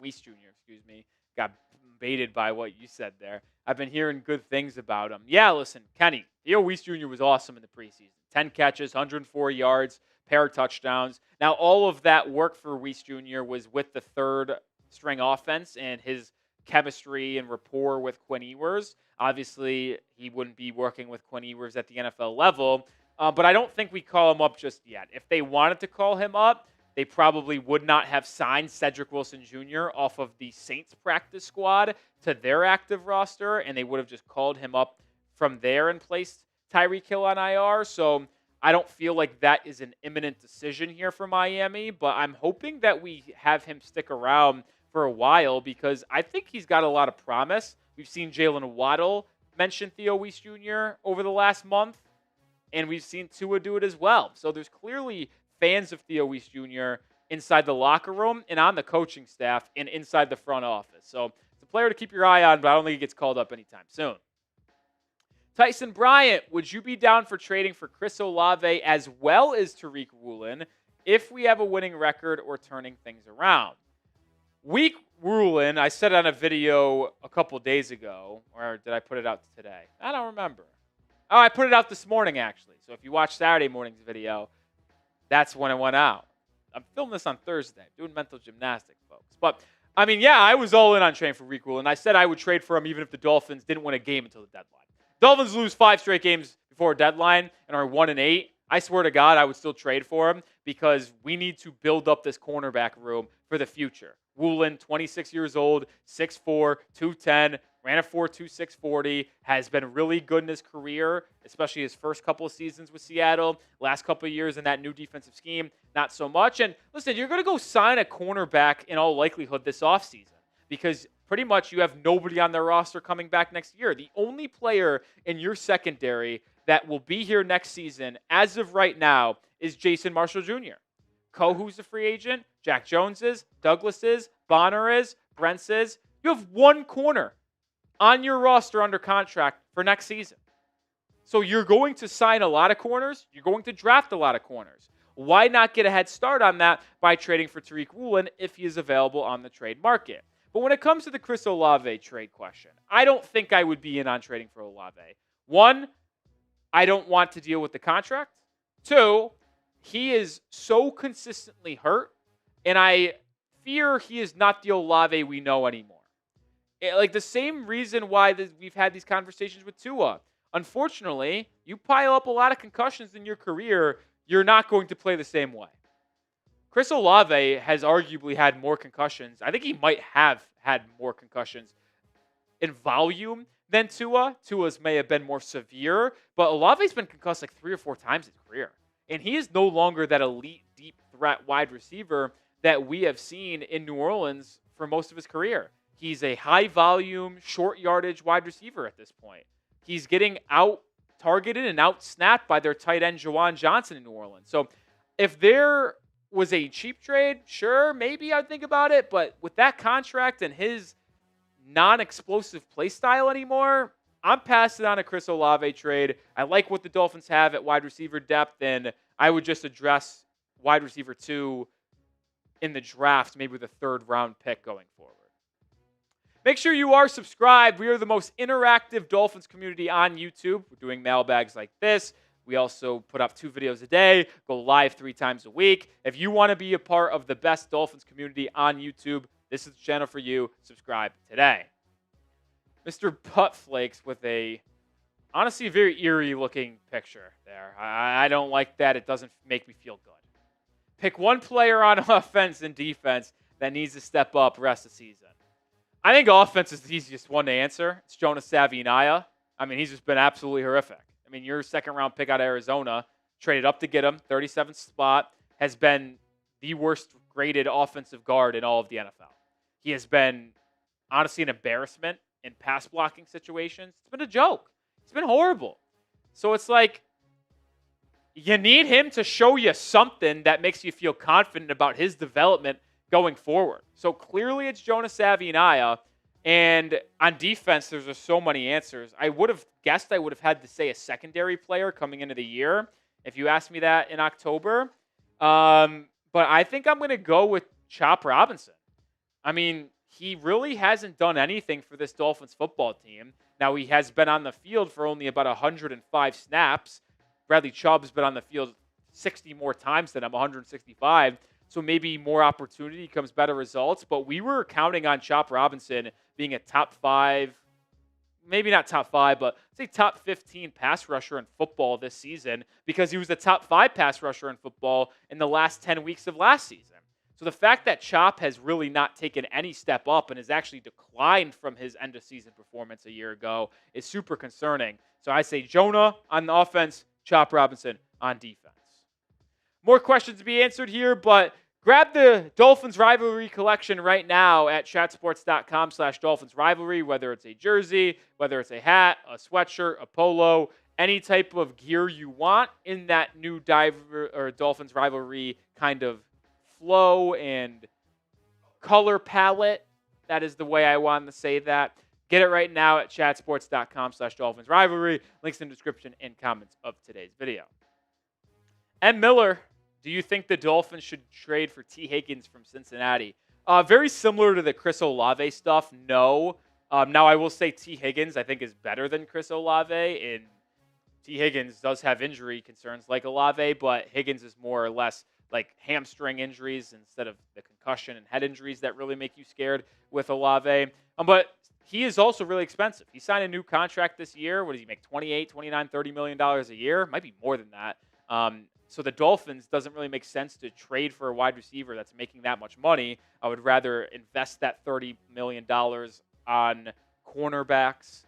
A: Got baited by what you said there. I've been hearing good things about him. Yeah, listen, Kenny, Theo Weiss Jr. was awesome in the preseason. 10 catches, 104 yards, pair of touchdowns. Now, all of that work for Weiss Jr. was with the third string offense and his chemistry and rapport with Quinn Ewers. Obviously, he wouldn't be working with Quinn Ewers at the NFL level, but I don't think we call him up just yet. If they wanted to call him up, they probably would not have signed Cedric Wilson Jr. off of the Saints practice squad to their active roster, and they would have just called him up from there and placed Tyreek Hill on IR. So I don't feel like that is an imminent decision here for Miami, but I'm hoping that we have him stick around for a while because I think he's got a lot of promise. We've seen Jalen Waddle mention Theo Weiss Jr. over the last month, and we've seen Tua do it as well. So there's clearly fans of Theo Weiss Jr. inside the locker room and on the coaching staff and inside the front office. So it's a player to keep your eye on, but I don't think he gets called up anytime soon. Tyson Bryant, would you be down for trading for Chris Olave as well as Tariq Woolen if we have a winning record or turning things around? Riq Woolen, I said on a video a couple days ago, or did I put it out today? I don't remember. Oh, I put it out this morning, actually. So if you watch Saturday morning's video, that's when it went out. I'm filming this on Thursday, doing mental gymnastics, folks. But, I mean, yeah, I was all in on trading for Riq Woolen. I said I would trade for him even if the Dolphins didn't win a game until the deadline. Dolphins lose 5 straight games before a deadline and are 1-8. I swear to God, I would still trade for him because we need to build up this cornerback room for the future. Woolen, 26 years old, 6'4", 210, ran a 4.26 40, has been really good in his career, especially his first couple of seasons with Seattle. Last couple of years in that new defensive scheme, not so much. And listen, you're going to go sign a cornerback in all likelihood this offseason because pretty much you have nobody on their roster coming back next year. The only player in your secondary that will be here next season, as of right now, is Jason Marshall Jr. Kohu's a free agent. Jack Jones is. Douglas is. Bonner is. Brents is. You have one corner on your roster under contract for next season. So you're going to sign a lot of corners. You're going to draft a lot of corners. Why not get a head start on that by trading for Tariq Woolen if he is available on the trade market? But when it comes to the Chris Olave trade question, I don't think I would be in on trading for Olave. 1, I don't want to deal with the contract. 2, he is so consistently hurt, and I fear he is not the Olave we know anymore. Like the same reason why we've had these conversations with Tua. Unfortunately, you pile up a lot of concussions in your career, you're not going to play the same way. Chris Olave has arguably had more concussions. I think he might have had more concussions in volume than Tua. Tua's may have been more severe, but Olave's been concussed like 3 or 4 times in his career. And he is no longer that elite, deep threat wide receiver that we have seen in New Orleans for most of his career. He's a high-volume, short-yardage wide receiver at this point. He's getting out-targeted and out-snapped by their tight end, Juwan Johnson, in New Orleans. So if there was a cheap trade, sure, maybe I'd think about it. But with that contract and his non-explosive play style anymore, I'm passing on a Chris Olave trade. I like what the Dolphins have at wide receiver depth, and I would just address wide receiver 2 in the draft, maybe with a third-round pick going forward. Make sure you are subscribed. We are the most interactive Dolphins community on YouTube. We're doing mailbags like this. We also put up 2 videos a day, go live 3 times a week. If you want to be a part of the best Dolphins community on YouTube, this is the channel for you. Subscribe today. Mr. Buttflakes with a, honestly, very eerie-looking picture there. I don't like that. It doesn't make me feel good. Pick one player on offense and defense that needs to step up the rest of the season. I think offense is the easiest one to answer. It's Jonas Savionaya. I mean, he's just been absolutely horrific. I mean, your second-round pick out of Arizona, traded up to get him, 37th spot, has been the worst-graded offensive guard in all of the NFL. He has been, honestly, an embarrassment in pass-blocking situations. It's been a joke. It's been horrible. So it's like, you need him to show you something that makes you feel confident about his development going forward. So clearly it's Jonas Savionaya. And on defense, there's just so many answers. I would have guessed I would have had to say a secondary player coming into the year if you asked me that in October. But I think I'm going to go with Chop Robinson. I mean, he really hasn't done anything for this Dolphins football team. Now, he has been on the field for only about 105 snaps. Bradley Chubb's been on the field 60 more times than him, 165. So maybe more opportunity comes better results. But we were counting on Chop Robinson being a top 5, maybe not top 5, but say top 15 pass rusher in football this season because he was the top 5 pass rusher in football in the last 10 weeks of last season. So the fact that Chop has really not taken any step up and has actually declined from his end-of-season performance a year ago is super concerning. So I say Jonah on the offense, Chop Robinson on defense. More questions to be answered here, but grab the Dolphins Rivalry collection right now at chatsports.com/Dolphins Rivalry, whether it's a jersey, whether it's a hat, a sweatshirt, a polo, any type of gear you want in that new Dolphins Rivalry kind of flow and color palette. That is the way I wanted to say that. Get it right now at chatsports.com/Dolphins Rivalry. Links in the description and comments of today's video. M. Miller, do you think the Dolphins should trade for T. Higgins from Cincinnati? Very similar to the Chris Olave stuff, no. Now, I will say T. Higgins, I think, is better than Chris Olave. And T. Higgins does have injury concerns like Olave, but Higgins is more or less like hamstring injuries instead of the concussion and head injuries that really make you scared with Olave. But he is also really expensive. He signed a new contract this year. What does he make? $28, $29, $30 million a year? Might be more than that. So the Dolphins doesn't really make sense to trade for a wide receiver that's making that much money. I would rather invest that $30 million on cornerbacks,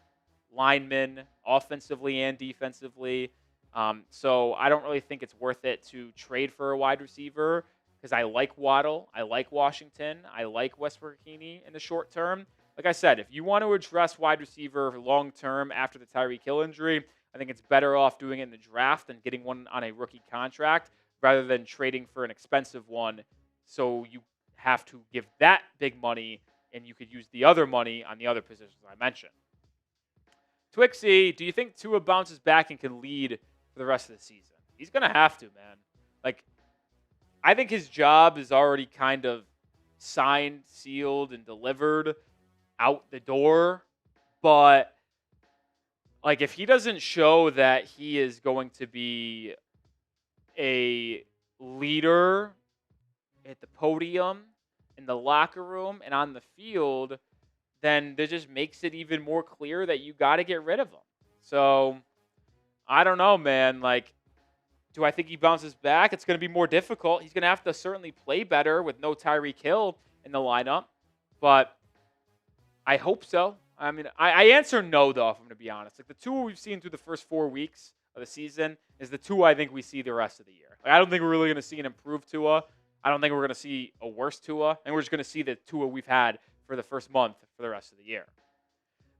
A: linemen, offensively and defensively. So I don't really think it's worth it to trade for a wide receiver because I like Waddle, I like Washington, I like Westbrook-Ikhine in the short term. Like I said, if you want to address wide receiver long term after the Tariq Woolen injury, I think it's better off doing it in the draft than getting one on a rookie contract rather than trading for an expensive one. So you have to give that big money and you could use the other money on the other positions I mentioned. Twixie, do you think Tua bounces back and can lead for the rest of the season? He's going to have to, man. Like, I think his job is already kind of signed, sealed, and delivered out the door. But, like, if he doesn't show that he is going to be a leader at the podium, in the locker room, and on the field, then that just makes it even more clear that you got to get rid of him. So, I don't know, man. Like, do I think he bounces back? It's going to be more difficult. He's going to have to certainly play better with no Tyreek Hill in the lineup. But I hope so. I mean, I answer no, though, if I'm going to be honest. Like, the Tua we've seen through the first 4 weeks of the season is the Tua I think we see the rest of the year. Like, I don't think we're really going to see an improved Tua. I don't think we're going to see a worse Tua. And we're just going to see the Tua we've had for the first month for the rest of the year.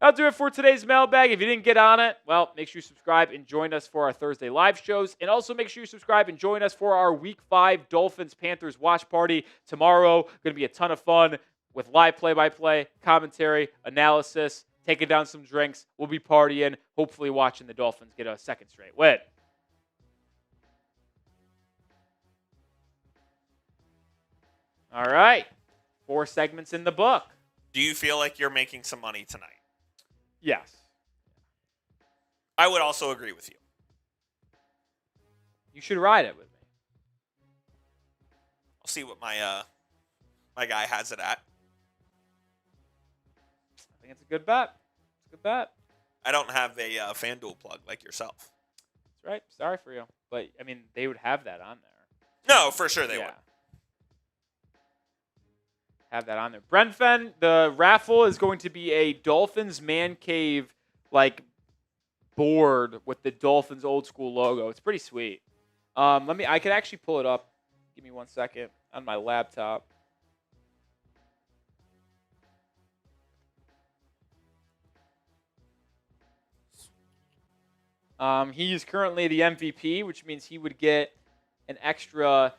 A: That'll do it for today's mailbag. If you didn't get on it, well, make sure you subscribe and join us for our Thursday live shows. And also make sure you subscribe and join us for our Week 5 Dolphins-Panthers watch party tomorrow. Going to be a ton of fun with live play-by-play, commentary, analysis, taking down some drinks. We'll be partying, hopefully watching the Dolphins get a second straight win. All right. 4 segments in the book.
B: Do you feel like you're making some money tonight?
A: Yes.
B: I would also agree with you.
A: You should ride it with me.
B: I'll see what my guy has it at.
A: I think it's a good bet. It's a good bet.
B: I don't have a FanDuel plug like yourself.
A: That's right. Sorry for you. But, I mean, they would have that on there.
B: No, for sure they would.
A: Have that on there. Brenfen, the raffle is going to be a Dolphins man cave, board with the Dolphins old school logo. It's pretty sweet. I could actually pull it up. Give me 1 second on my laptop. He is currently the MVP, which means he would get an extra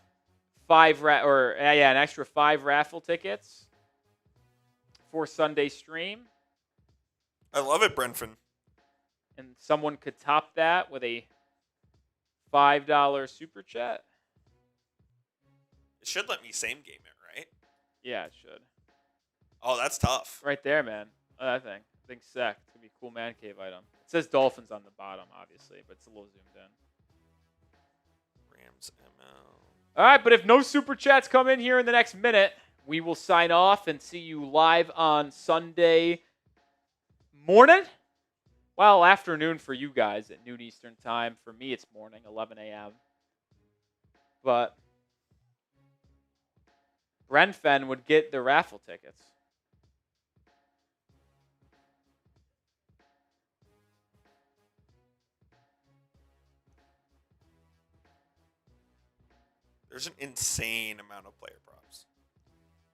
A: 5 raffle tickets for Sunday stream.
B: I love it, Brenfen.
A: And someone could top that with a $5 super chat.
B: It should let me same game it, right?
A: Yeah, it should.
B: Oh, that's tough.
A: Right there, man. I think sec. It's going to be a cool man cave item. It says Dolphins on the bottom, obviously, but it's a little zoomed in.
B: Rams ML.
A: All right, but if no super chats come in here in the next minute, we will sign off and see you live on Sunday morning. Well, afternoon for you guys at noon Eastern time. For me, it's morning, 11 a.m. But Brenfen would get the raffle tickets.
B: There's an insane amount of player props.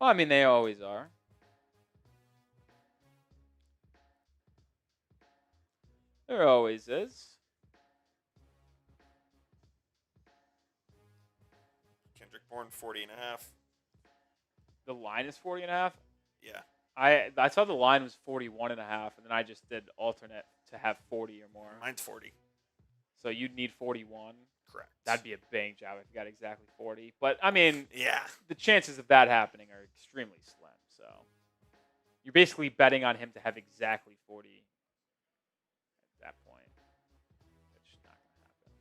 A: Well, I mean, they always are. There always is.
B: Kendrick Bourne, 40.5.
A: The line is 40.5?
B: Yeah.
A: I saw the line was 41.5, and then I just did alternate to have 40 or more.
B: Mine's 40.
A: So you'd need 41.
B: Correct.
A: That'd be a bang job if you got exactly 40. But, I mean,
B: yeah,
A: the chances of that happening are extremely slim. So you're basically betting on him to have exactly 40 at that point, which is not going to happen.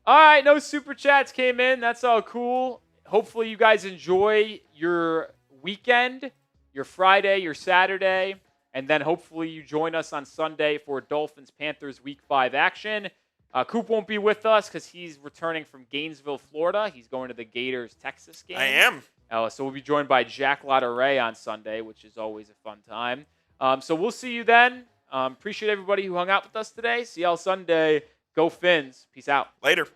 A: All right, no super chats came in. That's all cool. Hopefully you guys enjoy your weekend, your Friday, your Saturday, and then hopefully you join us on Sunday for Dolphins-Panthers Week 5 action. Coop won't be with us because he's returning from Gainesville, Florida. He's going to the Gators-Texas game.
B: I am.
A: So we'll be joined by Jack Lotteray on Sunday, which is always a fun time. So we'll see you then. Appreciate everybody who hung out with us today. See y'all Sunday. Go Fins. Peace out.
B: Later.